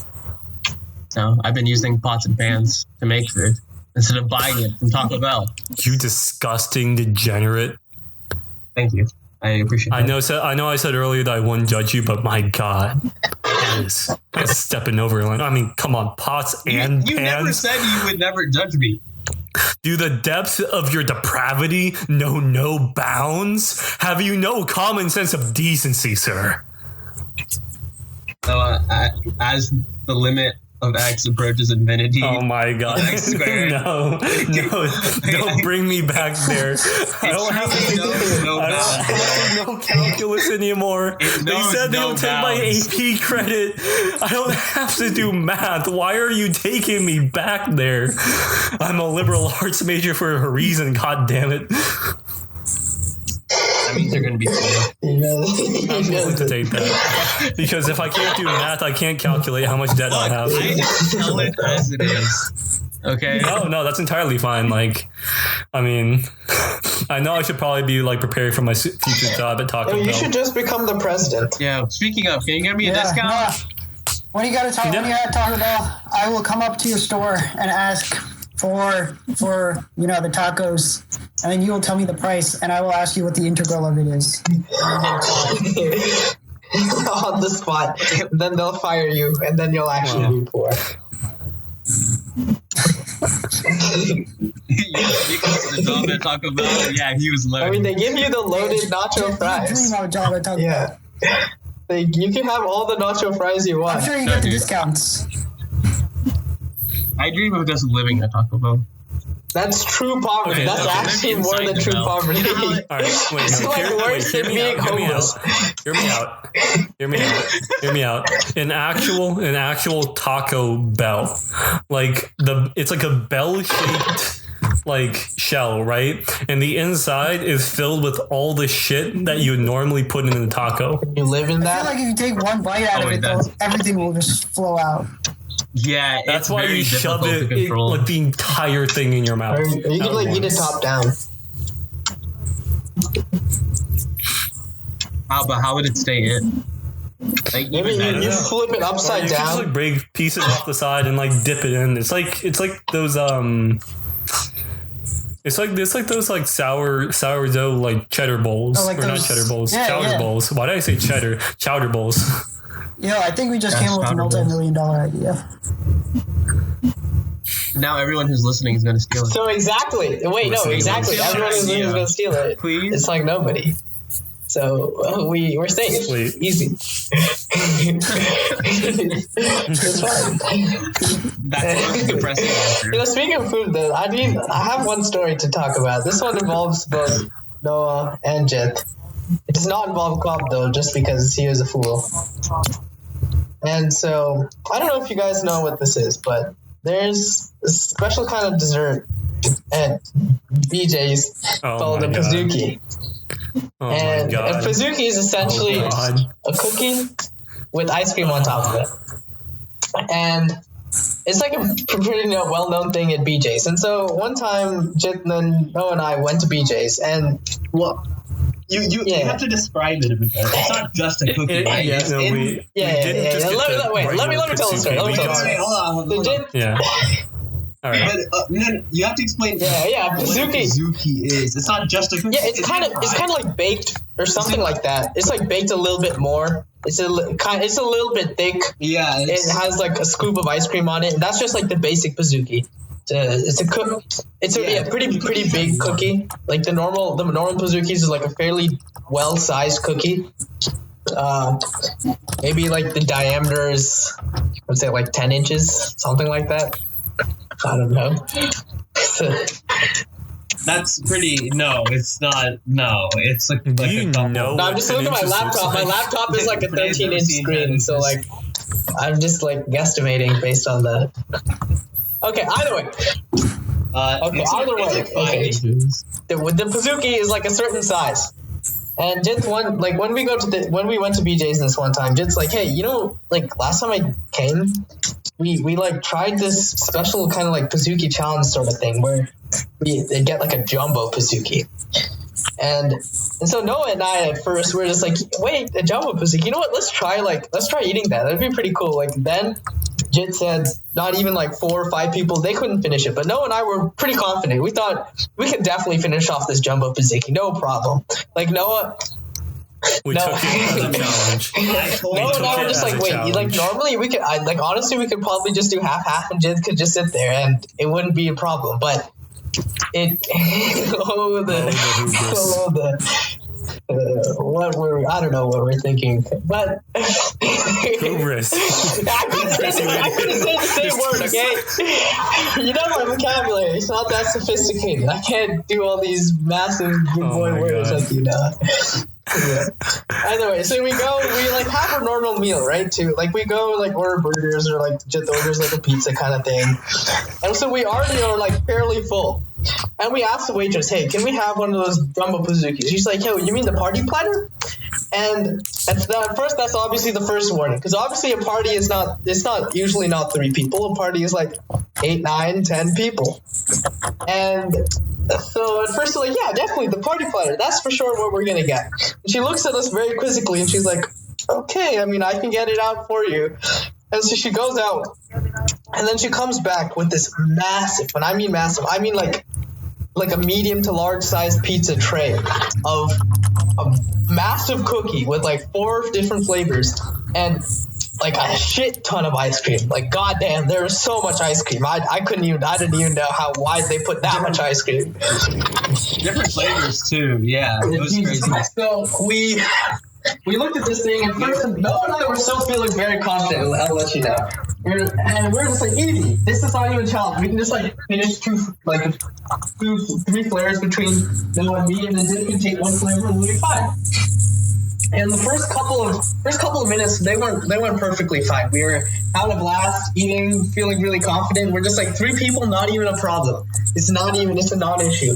No, I've been using pots and pans to make food instead of buying it from Taco Bell. You disgusting degenerate. Thank you. I appreciate that. I know I said earlier that I wouldn't judge you, but my God, that's stepping over the line. I mean, come on, pots and you pans. Never said you would never judge me. Do the depths of your depravity know no bounds? Have you no common sense of decency, sir? So, as the limit of X approaches infinity. Oh my God! No, don't bring me back there. I don't have to do no calculus anymore. They said they don't take my AP credit. I don't have to do math. Why are you taking me back there? I'm a liberal arts major for a reason. God damn it! That means they're going to be cool. I'm willing to take that. Because if I can't do math, I can't calculate how much debt I have. I just tell it as it is. Okay? No, that's entirely fine. Like, I mean, I know I should probably be like preparing for my future job at Taco Bell. You should just become the president. Yeah, speaking of, can you give me a discount? When you got to when you're at Taco Bell, I will come up to your store and ask for the tacos, and then you will tell me the price, and I will ask you what the integral of it is. On the spot. Then they'll fire you, and then you'll actually be poor. Because the job at Taco Bell, he was loaded. I mean, they give you the loaded nacho fries. Dream of a job at Taco Bell. You can have all the nacho fries you want. I'm sure you get the discounts. I dream of just living at Taco Bell. That's true poverty. Okay, That's actually more than true poverty. All right, wait, It's like worse than being homeless. Hear me out. An actual Taco Bell, it's like a bell-shaped like shell, right? And the inside is filled with all the shit that you would normally put in a taco. You live in I feel that? like if you take one bite out of it, though, everything will just flow out. Yeah, that's why you shove it like the entire thing in your mouth. Or you can like eat it top down. How would it stay in? Like, maybe you flip it upside down. Just like break pieces off the side and like dip it in. It's like those It's like those like sourdough like cheddar bowls, like or those, not cheddar bowls, chowder yeah. bowls. Why did I say cheddar? Chowder bowls. I think we just came up with a multi-million-dollar idea. Now everyone who's listening is going to steal it. So exactly. Wait, no, exactly. Everyone who's listening is going to steal it. Please. It's like nobody. So we're safe. Sweet. Easy. It's fine. That's the depressing answer. Speaking of food, though, I have one story to talk about. This one involves both Noah and Jit. It does not involve Cobb, though, just because he was a fool. And so, I don't know if you guys know what this is, but there's a special kind of dessert at BJ's called a Pizookie. Oh and my God. a Pizookie is essentially a cookie with ice cream on top of it. And it's like a pretty well-known thing at BJ's. And so one time, Jit and Noah and I went to BJ's, and You have to describe it a bit better. It's not just a cookie, right? Let me tell the story. Hold on. All right. But you have to explain. Yeah. What a Pizookie is. It's not just a cookie. Yeah, it's kind of like baked or something like that. It's like baked a little bit more. It's a little bit thick. Yeah. It has like a scoop of ice cream on it. And that's just like the basic Pizookie. It's a pretty big cookie. Like the normal Pizookies is like a fairly well-sized cookie. Maybe like the diameter is, let's say, like 10 inches, something like that. I don't know. That's pretty. No, it's not. No, it's like a couple. No, I'm just looking at my laptop. My laptop is like a 13-inch screen, so like I'm just like guesstimating based on the. Okay. Either way. Okay. The Pizookie is like a certain size, and Jit's when we went to BJ's this one time, Jit's like, hey, like last time I came, we like tried this special kind of like Pizookie challenge sort of thing where they get like a jumbo Pizookie, And so Noah and I at first were just like, wait, a jumbo pizookie. You know what? Let's try eating that. That'd be pretty cool. Like then Jit said not even like 4 or 5 people, they couldn't finish it. But Noah and I were pretty confident. We thought we could definitely finish off this jumbo pizookie. No problem. Like Noah... We took it as a challenge. Noah and I were just like, wait, like normally we could, honestly, we could probably just do half and Jit could just sit there and it wouldn't be a problem. But it, I don't know what we're thinking, but hubris. I couldn't say the same word, okay? You know my vocabulary, it's not that sophisticated. I can't do all these massive big boy words like you know. Yeah. Anyway, so we like have a normal meal, right? Too like we go like order burgers or like just orders like a pizza kind of thing, and so we already are like fairly full. And we asked the waitress, "Hey, can we have one of those jumbo pizookies?" She's like, "Hey, you mean the party platter?" And at first, that's obviously the first warning, because obviously a party is not. It's not usually not 3 people. A party is like 8, 9, 10 people, and. So at first we're like, yeah, definitely the party platter. That's for sure what we're gonna get. And she looks at us very quizzically and she's like, okay, I mean, I can get it out for you. And so she goes out and then she comes back with this massive, when I mean massive, I mean like a medium to large size pizza tray of a massive cookie with like 4 different flavors and like a shit ton of ice cream. Like goddamn, there was so much ice cream. I didn't even know why they put that much ice cream. Different flavors too. Yeah, it was crazy. So we looked at this thing and first Noah and I were still feeling very confident. I'll let you know. And we're just like, easy. This is not even a challenge. We can just like finish 3 flavors between Noah and me, and then Jit can take 1 flavor and we'll be fine. And the first couple of minutes, they went perfectly fine. We were having a blast, eating, feeling really confident. We're just like 3 people, not even a problem. It's a non-issue.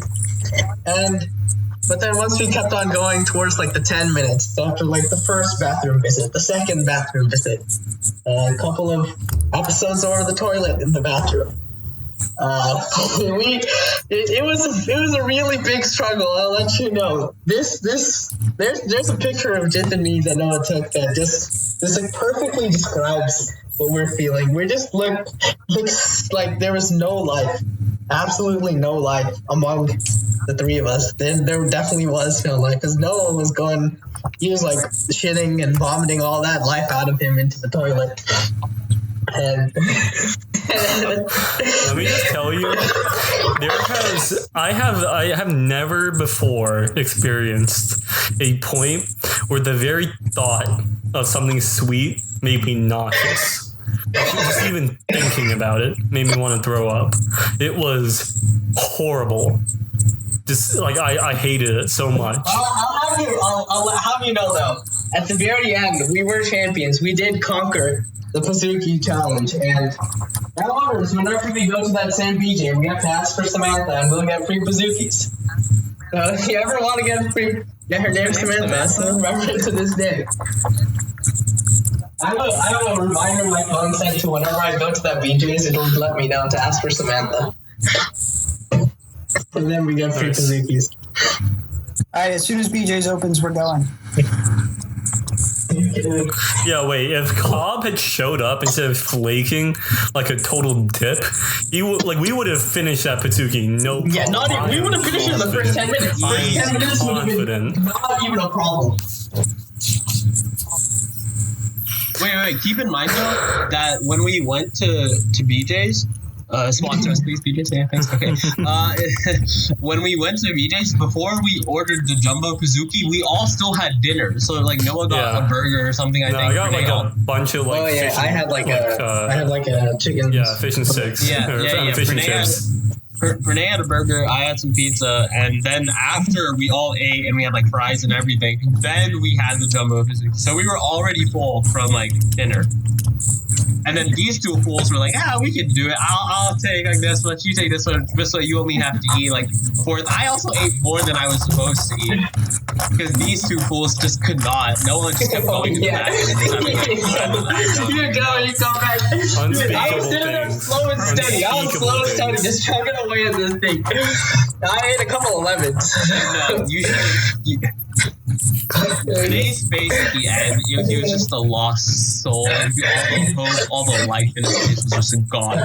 But then once we kept on going towards like the 10 minutes, after like the first bathroom visit, the second bathroom visit, a couple of episodes over the toilet in the bathroom. It was a really big struggle. I'll let you know. There's a picture of Jit and me that Noah took that just like perfectly describes what we're feeling. We just looked like there was no life, absolutely no life among the 3 of us. Then there definitely was no life because Noah was going. He was like shitting and vomiting all that life out of him into the toilet. And let me just tell you, I have never before experienced a point where the very thought of something sweet made me nauseous. Just even thinking about it made me want to throw up. It was horrible. Just like I hated it so much. I'll have you know though. At the very end, we were champions. We did conquer the Pizookie challenge, and that honors whenever we go to that same BJ, we have to ask for Samantha, and we'll get free Pizookies. So if you ever want to get her name's Samantha, so remember it to this day. I have a reminder on my phone set to whenever I go to that BJ's, it'll let me know to ask for Samantha. And then we get free Pizookies. Alright, as soon as BJ's opens, we're going. Yeah, wait. If Cobb had showed up instead of flaking like a total dip, we would have finished that Pizookie. No problem. Yeah, we would have finished it in the first 10 minutes. First 10 minutes would have been not even a problem. Wait. Keep in mind though that when we went to BJ's. Sponsor us, please, BJ's. Yeah, thanks. Okay. When we went to BJ's, before we ordered the jumbo Pizookie, we all still had dinner. So like Noah got a burger or something. I think I got like a bunch of like. Oh yeah, I had like a chicken. Yeah, fish and sticks. Yeah. Fish and chips. Renee had a burger, I had some pizza, and then after we all ate and we had like fries and everything, then we had the jumbo Pizookie. So we were already full from like dinner. And then these two fools were like, we can do it. I'll take like this much, you take this one, this way you only have to eat like four. I also ate more than I was supposed to eat because these two fools just could not. No one just kept going to the bathroom. You go, you come back. Dude, I was sitting there slow and steady. Just chugging away at this thing. I ate a couple of lemons. No, you should. Renee's face at the end, he was just a lost soul. All the life in his face was just gone.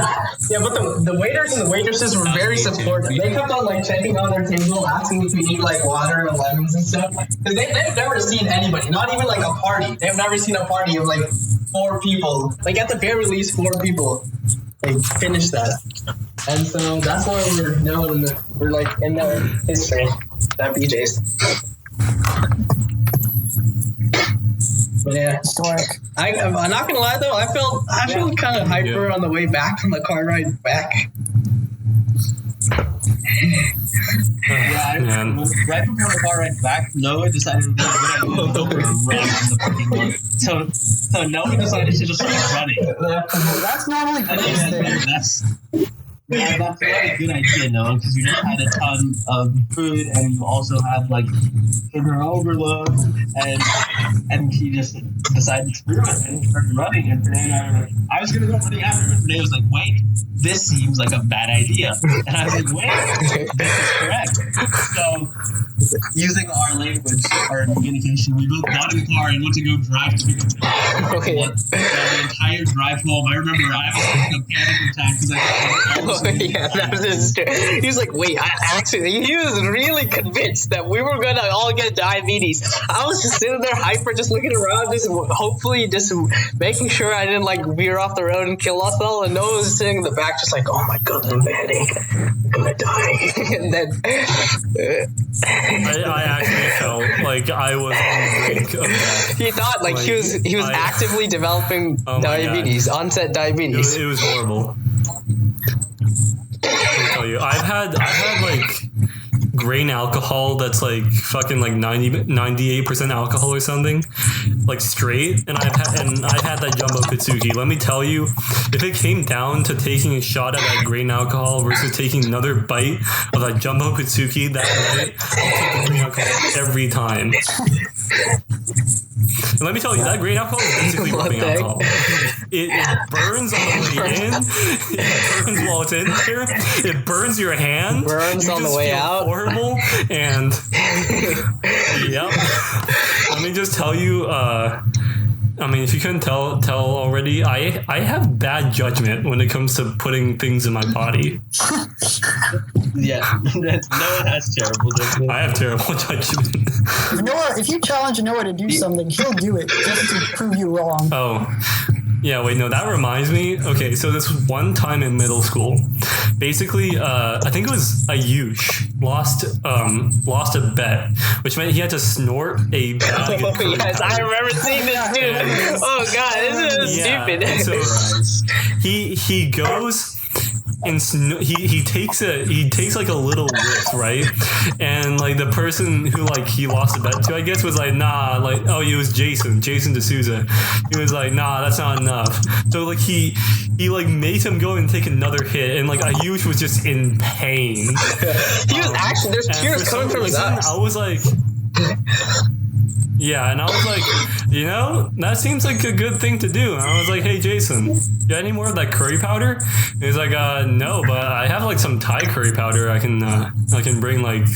Yeah, but the waiters and the waitresses were very supportive. They kept on like checking on their table, asking if we need like water and lemons and stuff. Because they've never seen anybody, not even like a party. They've never seen a party of like 4 people. Like at the very least 4 people. Like finish that. And so that's why we're known. We're like in the history at BJ's. But yeah, historic. I'm not gonna lie though, I felt kind of hyper on the way back from the car ride back. Right before the car ride back, Noah decided to run the parking lot. So Noah decided to just start running. That's normally that's not a good idea, Noah, because you just had a ton of food and you also had like sugar overload, and he just decided to screw it and started running. And Renee and I were like, I was gonna go running after, and Renee was like, wait, this seems like a bad idea. And I was like, wait, this is correct. So using our language, our communication, we both got in the car and went to go drive to pick up Okay. the entire drive home. I remember I was having a panic attack because that was his story. He was like, wait, he was really convinced that we were gonna all get diabetes. I was just sitting there hyper, just looking around, just hopefully just making sure I didn't like veer off the road and kill us all. And Noah was sitting in the back just like, oh my god, I'm headache, I'm gonna die. And then I actually felt like I was on the brink of death. he thought like he was actively developing diabetes, onset diabetes. It was horrible. Let me tell you, I've had like grain alcohol that's like fucking like 98% alcohol or something, like straight, and I've had that jumbo katsuki. Let me tell you, if it came down to taking a shot at that grain alcohol versus taking another bite of that jumbo katsuki that night, I'll take the grain alcohol every time. And let me tell you, that grain alcohol is basically rubbing alcohol. It burns on the way in. It burns while it's in there. It burns your hand. Burns on the way out. Horrible. And yep. Let me just tell you. I mean, if you couldn't tell already, I have bad judgment when it comes to putting things in my body. Yeah, Noah has terrible judgment. I have terrible judgment. If you challenge Noah to do something, he'll do it just to prove you wrong. Oh, yeah, wait, no, that reminds me. Okay, so this one time in middle school, basically, I think it was Ayush lost a bet, which meant he had to snort a bag of curry Yes, I remember seeing this dude. Oh god, this is stupid. So he goes and he takes like a little whiff, right? And like the person who like he lost a bet to, I guess, was like, nah, like, oh, it was Jason D'Souza. He was like, nah, that's not enough. So like he like made him go and take another hit, and like Ayush was just in pain. He was actually, there's tears coming from his eyes. I was like, yeah, and I was like, that seems like a good thing to do. And I was like, hey, Jason, you got any more of that curry powder? And he's like, no, but I have like some Thai curry powder I can bring like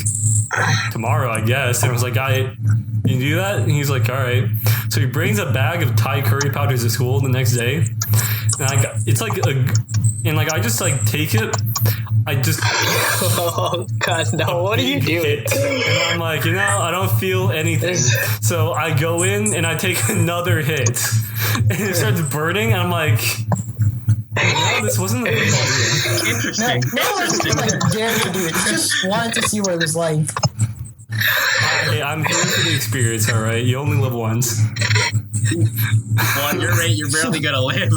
tomorrow, I guess. And I was like, you can do that? And he's like, all right. So he brings a bag of Thai curry powder to school the next day. And it's like I just like take it. I just oh god, no! What are you doing? And I'm like, I don't feel anything. So I go in and I take another hit, and it starts burning. And I'm like, this wasn't a good idea. Interesting. No one dared to do it. He just wanted to see what it was like. Hey, I'm here for the experience. All right, you only live once. Well, at your rate, you're barely gonna live.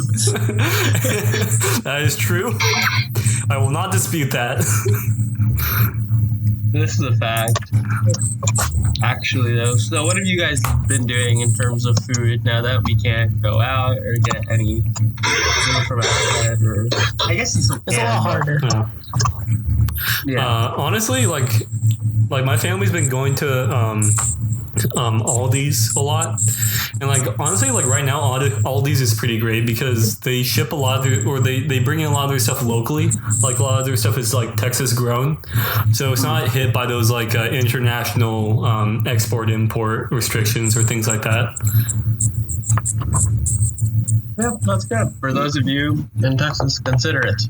That is true. I will not dispute that. This is a fact. Actually, though, so what have you guys been doing in terms of food now that we can't go out or get any food from outside? Or I guess it's a lot harder. Yeah. Honestly, like my family's been going to Aldi's a lot, and like honestly, like right now Aldi's is pretty great because they ship a lot of their, or they bring in a lot of their stuff locally. Like a lot of their stuff is like Texas grown, so it's not hit by those like international export import restrictions or things like that. Yep, that's good. For those of you in Texas, consider it.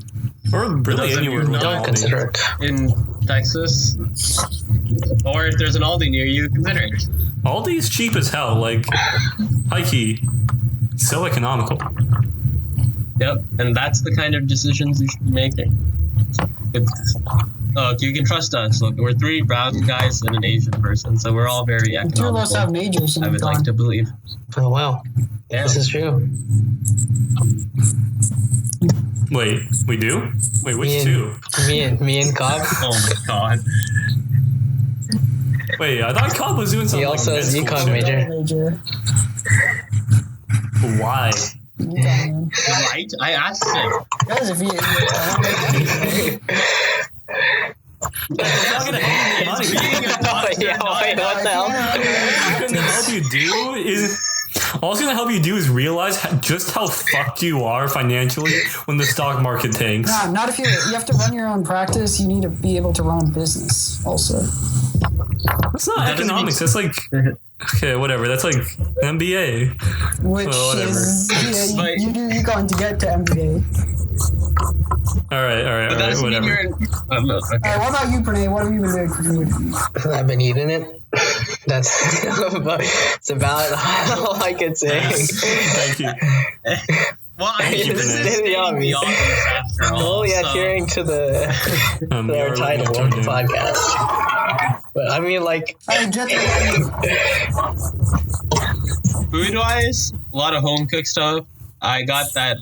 Or really anywhere. Don't consider it. In Texas, or if there's an Aldi near you, consider it. Aldi's cheap as hell. Like, high key, so economical. Yep, and that's the kind of decisions you should be making. Look, you can trust us. Look, we're three brown guys and an Asian person, so we're all very economical. Two of us have majors. I would like to believe. Oh wow, Yeah. this is true. Wait, we do? Wait, which two? Me and Cobb. Oh my god. Wait, I thought Cobb was doing something. He also has med school econ shit. major. Why? Right? I asked him. Guys, if you It's not gonna help you. Yeah, wait, what the hell? What's gonna help you do is all it's gonna help you do is realize just how fucked you are financially when the stock market tanks. No, not if you have to run your own practice. You need to be able to run a business also. That's not economics. That's like okay, whatever. That's like MBA. Which is you're going to get to MBA. All right, whatever. All right, what about you, Pranay? What have you been doing for food? I've been eating it. That's it's about all I can say. Thank you. Well, I mean, this is the obvious. after all. Oh yeah, so. cheering to our title of the podcast. But I mean, like, food-wise, a lot of home-cooked stuff. I got that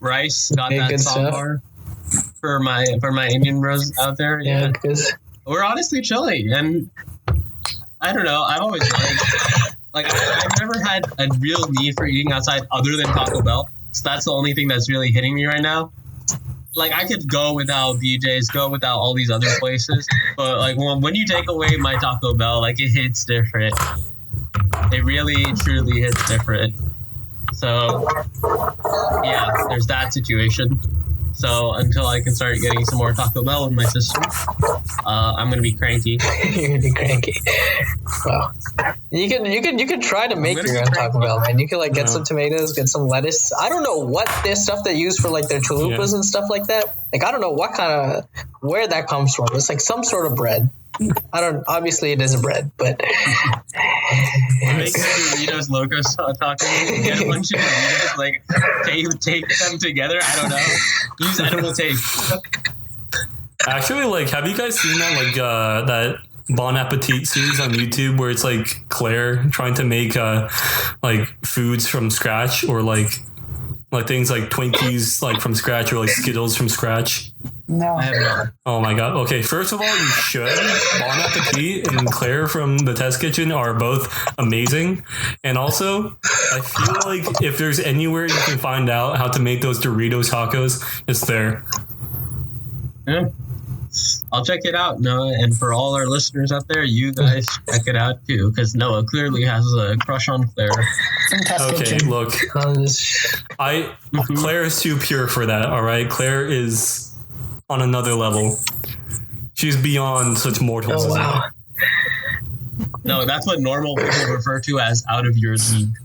rice, got that sambar for my Indian bros out there. Yeah, because we're honestly chilling, and I don't know. I've always like I've never had a real need for eating outside other than Taco Bell. So that's the only thing that's really hitting me right now. Like I could go without BJ's, go without all these other places, but like when you take away my Taco Bell, like it hits different. It really, truly hits different. So yeah, there's that situation. So until I can start getting some more Taco Bell in my system, I'm gonna be cranky. You're gonna be cranky. Well, you can try to make your own Taco Bell, man. You can like get some tomatoes, get some lettuce. I don't know what this stuff they use for like their chalupas and stuff like that. Like I don't know where that comes from. It's like some sort of bread. Obviously it is a bread, but make Doritos Locos tacos, get a bunch of Doritos, like tape them together. I don't know. Use edible tape. Actually, like, have you guys seen that like that Bon Appetit series on YouTube where it's like Claire trying to make like foods from scratch or like things like Twinkies like from scratch or like Skittles from scratch? No. I have not. Oh my god. Okay, first of all, you should. Bon Appetit and Claire from the Test Kitchen are both amazing. And also, I feel like if there's anywhere you can find out how to make those Doritos tacos, it's there. Yeah. I'll check it out, Noah. And for all our listeners out there, you guys check it out too, because Noah clearly has a crush on Claire. Okay, look, Claire is too pure for that. All right, Claire is on another level. She's beyond such mortals. Oh wow. No, that's what normal people refer to as out of your league.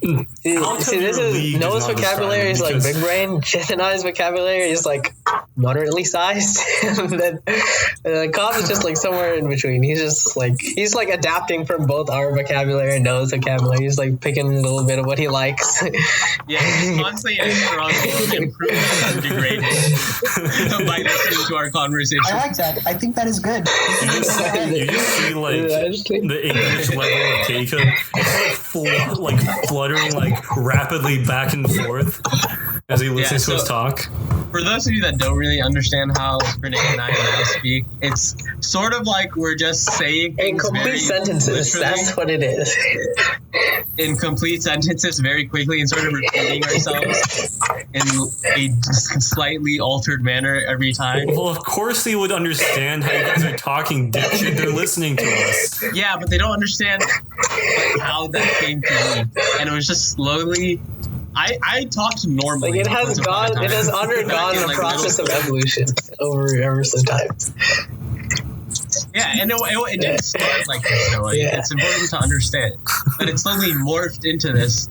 See, this is Noah's vocabulary is like big brain. Jethani's vocabulary is like moderately sized, and then Cobb is just like somewhere in between. He's like adapting from both our vocabulary and Noah's vocabulary. He's like picking a little bit of what he likes. Yeah, he's constantly improving and degrading by listening to our conversation. I like that. I think that is good. You just see like the English level of Jacob. It's like fluttering like rapidly back and forth as he listens to us talk. For those of you that don't really understand how Renee and I now speak, it's sort of like we're just saying things Incomplete sentences. That's what it is. In complete sentences very quickly and sort of repeating ourselves in a slightly altered manner every time. Well, of course they would understand how you guys are talking diction. They're listening to us. Yeah, but they don't understand like, how that came to me. And it was just slowly... I talked normally. Like it has undergone a process of evolution over some time. Yeah, and it didn't start like this, though. Like, it's important to understand that it slowly morphed into this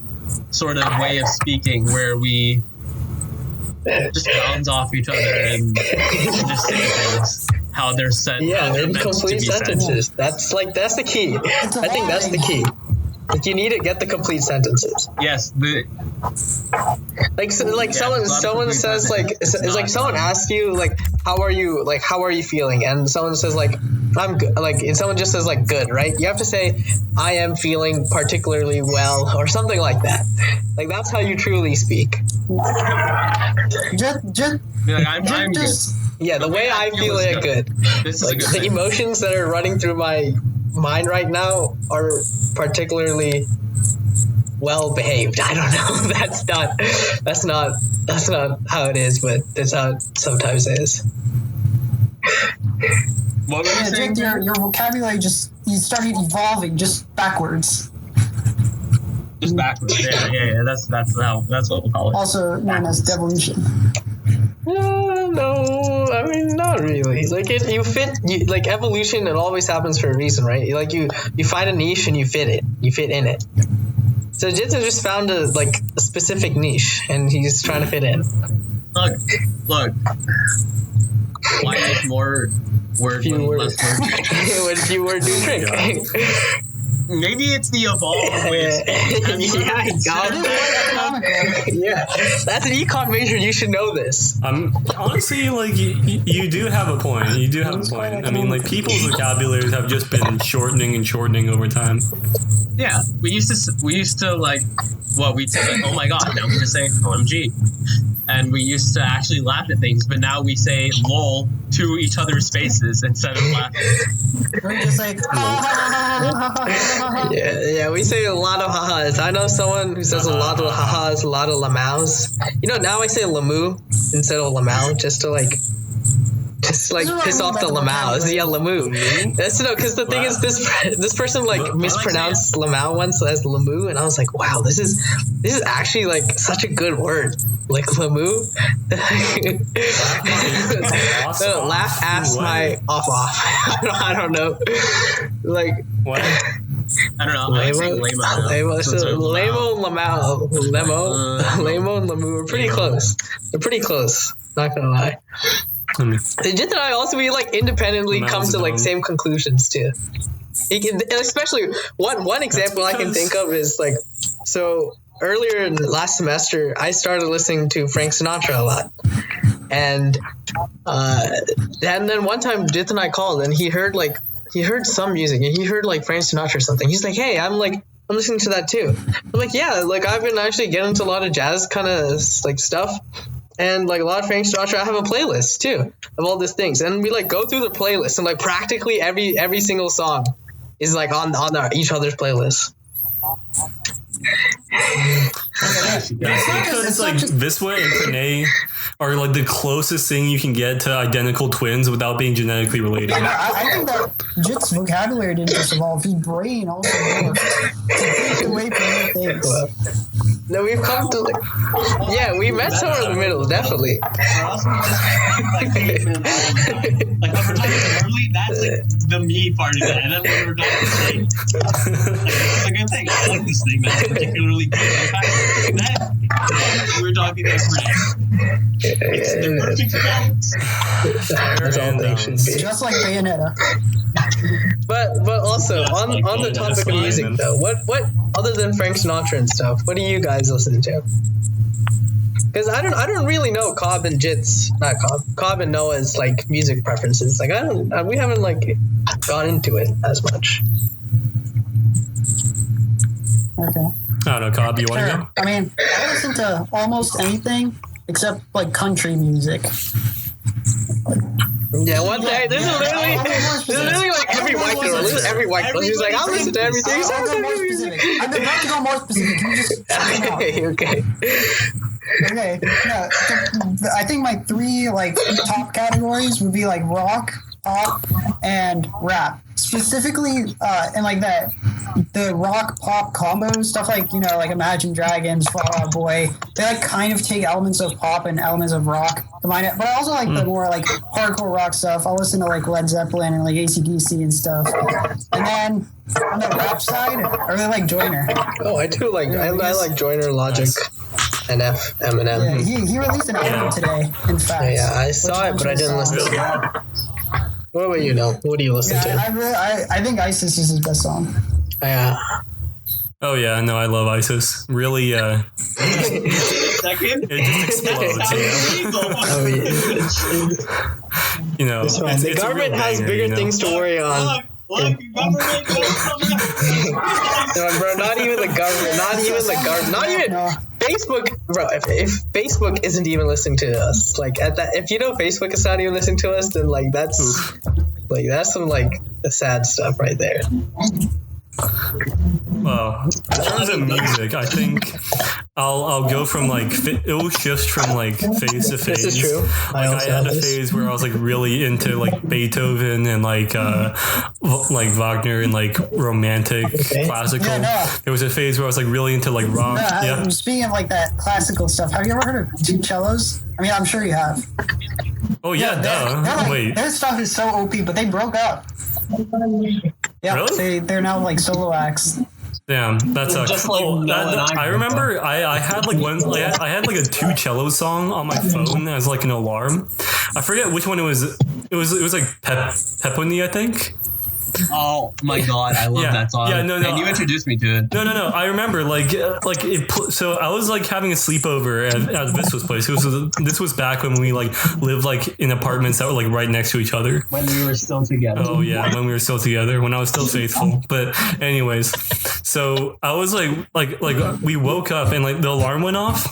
sort of way of speaking where we just bounce off each other and just say things how they're said. Yeah, incomplete sentences. Said. That's the key. I think that's the key. Like you need to get the complete sentences. Yes, someone says like it's like someone asks you like how are you feeling, and someone says like I'm good, like, and someone just says like good, right? You have to say I am feeling particularly well or something like that. Like that's how you truly speak. I'm good. Yeah, the way I feel is good. This is like, a good the thing. emotions that are running through my mind right now are particularly well behaved. I don't know. That's not how it is, but that's how it sometimes is. What were you saying? Your vocabulary you started evolving just backwards. Just backwards. Yeah. That's what we'll call it. Also known as devolution. No, I mean not really. Like like evolution. It always happens for a reason, right? Like you find a niche and you fit in it. So Jitsu just found a specific niche and he's trying to fit in. Look. Why make more words with less words? When fewer do trick. Maybe it's the evolved way of speaking. Yeah, that's an econ major. You should know this. Honestly, like you do have a point. You do have a point. I mean, like people's vocabularies have just been shortening over time. Yeah, we used to like, we'd say like, oh my god, now we just say OMG. And we used to actually laugh at things, but now we say lol to each other's faces instead of laughing. We're just like, yeah, we say a lot of ha-has. I know someone who says a lot of ha-has, a lot of lamaus. Now I say lamu instead of lamau, just to piss off the lamaus. Yeah, lamu. That's because the thing is, this person mispronounced lamau once as lamu, and I was like, wow, this is actually like such a good word, like lamu. Laugh ass my off. I don't know. Like what? I don't know. I'm saying lamo. Lamo and lamu are pretty close. They're pretty close. Not gonna lie. Jit and I also independently come to same conclusions too. Especially one example I can think of is so earlier in last semester I started listening to Frank Sinatra a lot, and then one time Jit and I called and he heard some music and he heard Frank Sinatra or something. He's like, hey, I'm listening to that too. I'm like, yeah, I've been actually getting into a lot of jazz kind of stuff. And a lot of Frank Sinatra, I have a playlist too of all these things, and we go through the playlist, and practically every single song is on each other's playlist. That's because Viswa and Pranay are the closest thing you can get to identical twins without being genetically related. I think that Jit's vocabulary didn't just evolve; his brain also morphed to take away from other things. No, we've come to we met somewhere in the middle, definitely. Normally that's the me part of it, and then when we're done with it, it's a good thing. I like this thing that's particularly good. In fact, we're talking about it's the perfect balance. That's all things should be. Just like Bayonetta. But also on the topic of music though, what other than Frank Sinatra and stuff, what do you guys listen to? Because I don't really know Cobb and Noah's music preferences. We haven't gone into it as much. Okay. I don't know, Cobb, you want to go? I mean, I listen to almost anything. except like country music. Yeah, one day there's literally like every white girl. Every white girl. He's like, I'll listen to everything. I'll go more specific. I'm about to go more specific. Can you just okay. Okay. Yeah. I think my 3 like top categories would be like rock, pop, and rap. Specifically, and like that, the rock pop combo stuff, like like Imagine Dragons, Fall Out Boy. They like kind of take elements of pop and elements of rock, combine it. But I also like the more like hardcore rock stuff. I'll listen to like Led Zeppelin and like AC/DC and stuff. And then on the rap side, I really like Joyner. Oh, I do like I like Joyner, Logic, and Eminem. Yeah, he released an album today. In fact, Yeah, I saw it, but I didn't listen to it. What about you, Noel? What do you listen to? I think ISIS is his best song. Yeah. Oh yeah, no, I love ISIS. Really, Second? it just explodes. The government has bigger things to worry on. Look, government, No, bro, not even the government. Not even Facebook, bro. If Facebook isn't even listening to us, like at that, if Facebook is not even listening to us, then like that's some like the sad stuff right there. Well, in terms of music, I think I'll go from like it will shift from like phase to phase. This is true. I had a phase where I was like really into like Beethoven and like Wagner and like romantic classical. Yeah, There was a phase where I was like really into like rock. Speaking of like that classical stuff, have you ever heard of Two Cellos? I mean, I'm sure you have. Oh yeah, duh. Wait. Their stuff is so OP, but they broke up. Yeah, really? They're now like solo acts. Damn, that sucks. Just like I remember I had like one I had like a Two Cello song on my phone as like an alarm. I forget which one it was. It was like Peponi, I think. Oh my god, I love that song. Yeah, no. And you introduced me to it. No. I remember like it. So I was like having a sleepover at Viswa's place. This was back when we like lived like in apartments that were like right next to each other. When we were still together. Oh yeah, when we were still together. When I was still faithful. But anyways, so I was like we woke up and like the alarm went off,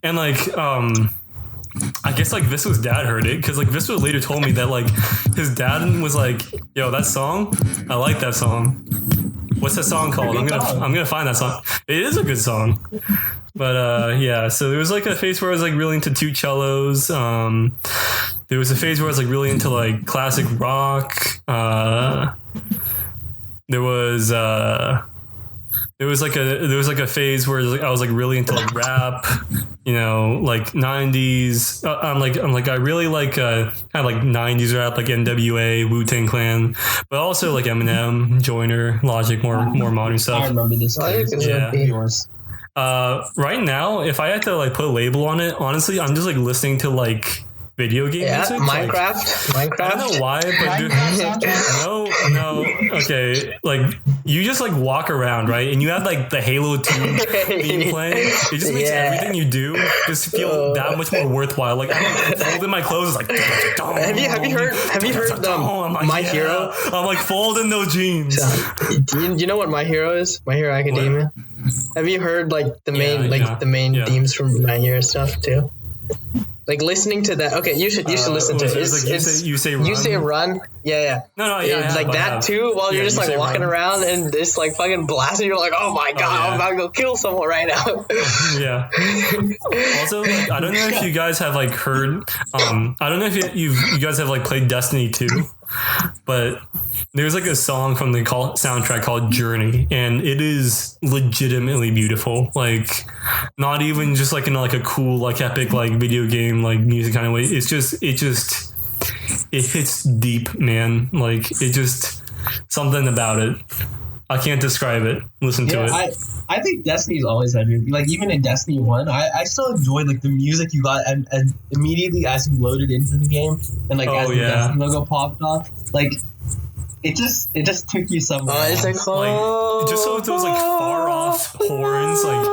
and like I guess like Viswa's dad heard it because like Viswa later told me that like his dad was like, "Yo, that song, I like that song. What's that song called? I'm gonna find that song. It is a good song." But yeah, so there was like a phase where I was like really into Two Cellos. There was a phase where I was like really into like classic rock. There was like a phase where like I was like really into like rap, like 90s. I'm like I really like kind of like 90s rap, like NWA, Wu-Tang Clan, but also like Eminem, Joyner, Logic, more modern stuff. I remember this. Yeah. Yours. Right now, if I had to like put a label on it, honestly, I'm just like listening to like video game music. Minecraft. I don't know why, but dude, no. Okay, like you just like walk around, right? And you have like the Halo 2 theme playing. It just makes everything you do just feel that much more worthwhile. Like I'm like folding my clothes, like have you heard My Hero? I'm like folding those jeans. You know what My Hero is? My Hero Academia. What? Have you heard like the main themes from My Hero stuff too? Like listening to that. Okay, you should listen to it. It's, you say run. You say run. Yeah. No. It's like that too. While you're just like walking around and just like fucking blasting. You're like, oh my god, I'm about to go kill someone right now. Yeah. Also, like, I don't know if you guys have like heard. I don't know if you guys have like played Destiny 2, but there's like a song from the soundtrack called Journey, and it is legitimately beautiful. Like, not even just like in like a cool like epic like video game like music kind of way. It hits deep, man. Like it just something about it. I can't describe it. Listen to it. I think Destiny's always had like even in Destiny 1, I still enjoyed like the music you got and immediately as you loaded into the game and like as the Destiny logo popped off, like it just took you somewhere. It's like, just so those like far off horns, like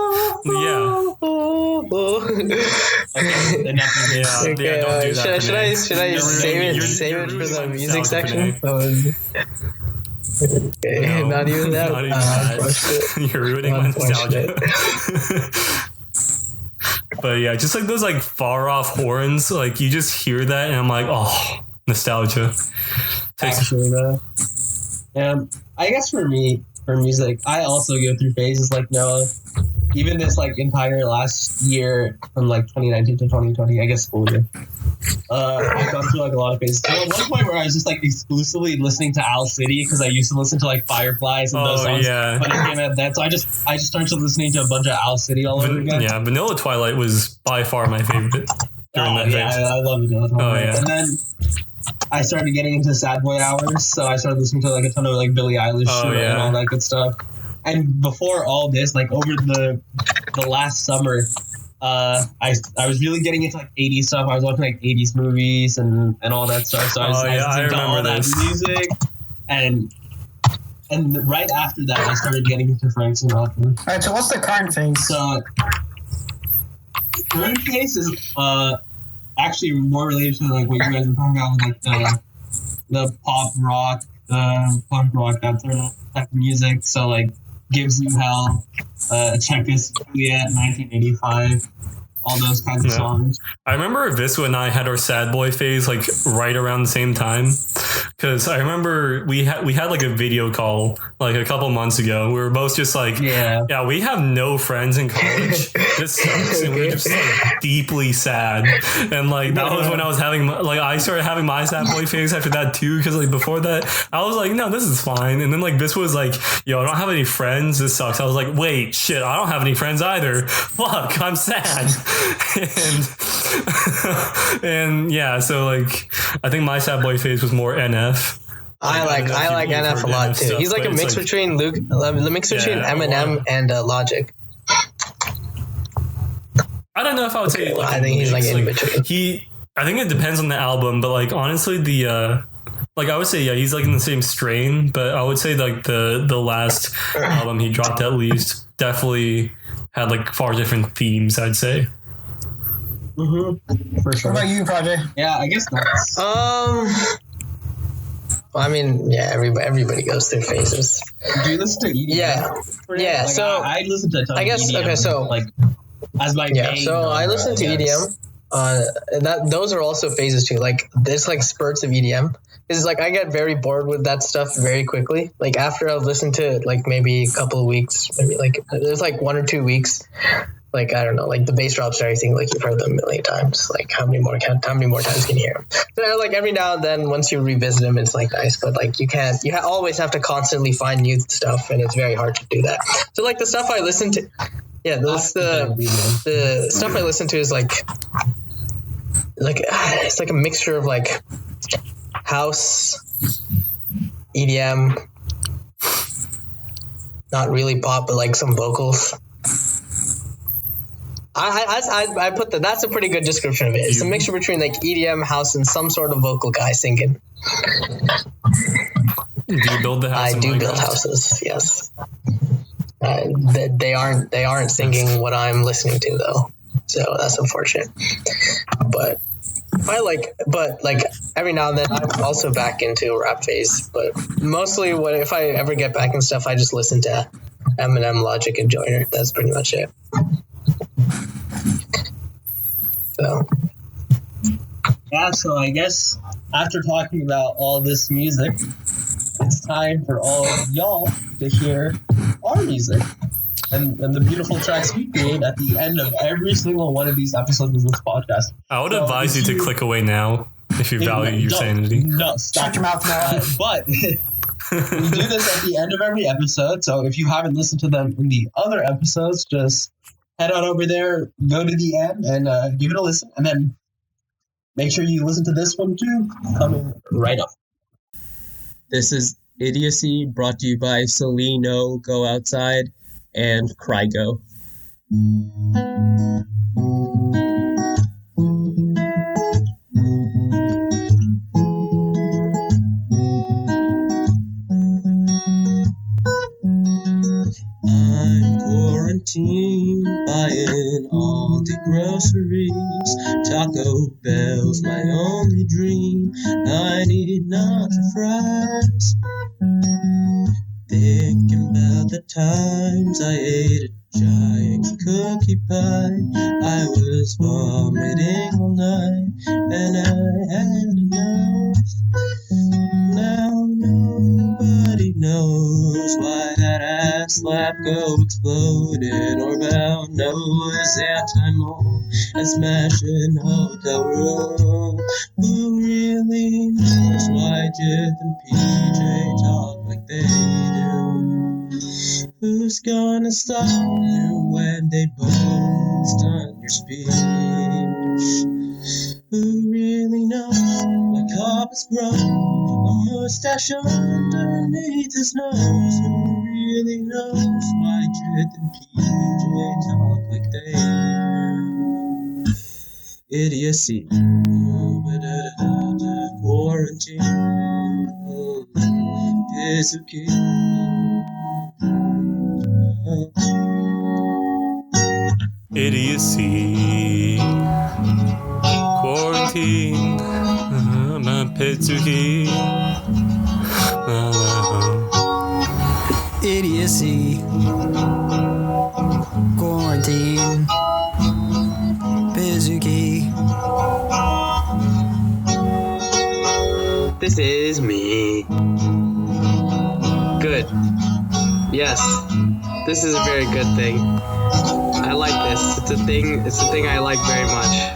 Okay, don't do that. Should I save it for the music section? Okay, no, not even that. You're ruining my nostalgia. But yeah, just like those like far off horns, like you just hear that, and I'm like, oh, nostalgia. Actually, though, I guess for me, for music, I also go through phases like Noah. Even this like entire last year from like 2019 to 2020, I guess school year. I've gone through like a lot of phases. Well, at one point where I was just like exclusively listening to Owl City because I used to listen to like Fireflies and those songs. Yeah. But it came at that, so I just started listening to a bunch of Owl City all over again. Yeah, Vanilla Twilight was by far my favorite during that phase. I love Vanilla Twilight. Oh yeah. And then I started getting into sad boy hours, so I started listening to like a ton of like Billie Eilish and all that good stuff. And before all this, like over the last summer, I was really getting into like 80s stuff. I was watching like 80s movies and all that stuff. So I was listening to all that music, and right after that, I started getting into Frank Sinatra. All right, so what's the current phase? So current phase is actually more related to like what you guys were talking about with like the pop rock, punk rock, that sort of type of music. So like Gives You Hell, Checkers, Juliet, 1985, all those kinds of songs. I remember Viswa and I had our sad boy phase like right around the same time, because I remember we had like a video call like a couple months ago. We were both just like, yeah, we have no friends in college. This sucks, and we're just like deeply sad. And like that was when I was having like I started having my sad boy phase after that too, because like before that I was like, no, this is fine. And then like Viswa was like, yo, I don't have any friends. This sucks. I was like, wait, shit, I don't have any friends either. Fuck, I'm sad. and yeah, so like I think my sad boy phase was more NF. I like NF a lot too. He's like a mix between Eminem and Logic. I don't know if I would say like I think he's like in between. I think it depends on the album, but like honestly the like I would say he's like in the same strain, but I would say like the last album he dropped at least definitely had like far different themes, I'd say. Mm-hmm. For sure. What about you, Project? Yeah, I guess that's... Well, I mean, yeah, everybody goes through phases. Do you listen to EDM? Yeah. Like, so I listen to a ton I guess of EDM, okay. So like as my main so I listen to EDM. Those are also phases too. Like there's like spurts of EDM. It's like I get very bored with that stuff very quickly. Like after I've listened to it, like maybe a couple of weeks, maybe like there's like 1 or 2 weeks. Like I don't know, like the bass drops and everything. Like you've heard them a million times. Like how many more times can you hear them? So like every now and then, once you revisit them, it's like nice. But like you can't. You always have to constantly find new stuff, and it's very hard to do that. So like the stuff I listen to, the stuff I listen to is like it's like a mixture of like house, EDM, not really pop, but like some vocals. I put that's a pretty good description of it. It's a mixture between like EDM, house, and some sort of vocal guy singing. Do you build the house? I do build houses. Yes. They aren't singing what I'm listening to though, so that's unfortunate. But every now and then I'm also back into a rap phase. But mostly, if I ever get back in stuff, I just listen to Eminem, Logic, and Joyner. That's pretty much it. So I guess after talking about all this music, it's time for all of y'all to hear our music and the beautiful tracks we create at the end of every single one of these episodes of this podcast. I would advise you to click away now if you value your sanity. No, stop your mouth now. But we do this at the end of every episode, so if you haven't listened to them in the other episodes, just head on over there, go to the end, and give it a listen, and then make sure you listen to this one too, coming right up. This is Idiocy, brought to you by Celino, Go Outside, and Crygo. Buying all the groceries, Taco Bell's my only dream. I need nacho fries. Thinking about the times I ate at giant cookie pie. I was vomiting all night, and I had enough. Now nobody knows why that ass slap go exploding or bound nose anti-mole and smashing hotel room. Who really knows why Jith and PJ talk like they do? Who's gonna stop you when they both stun your speech? Who really knows why Cobb has grown a mustache underneath his nose? Who really knows why Jith and PJ talk like they do? Idiocy. Quarantine. Pisuki. Idiocy. Quarantine. My Pitsuki. Idiocy. Quarantine. Bizuki. This is me. Good. Yes. This is a very good thing. I like this. It's a thing I like very much.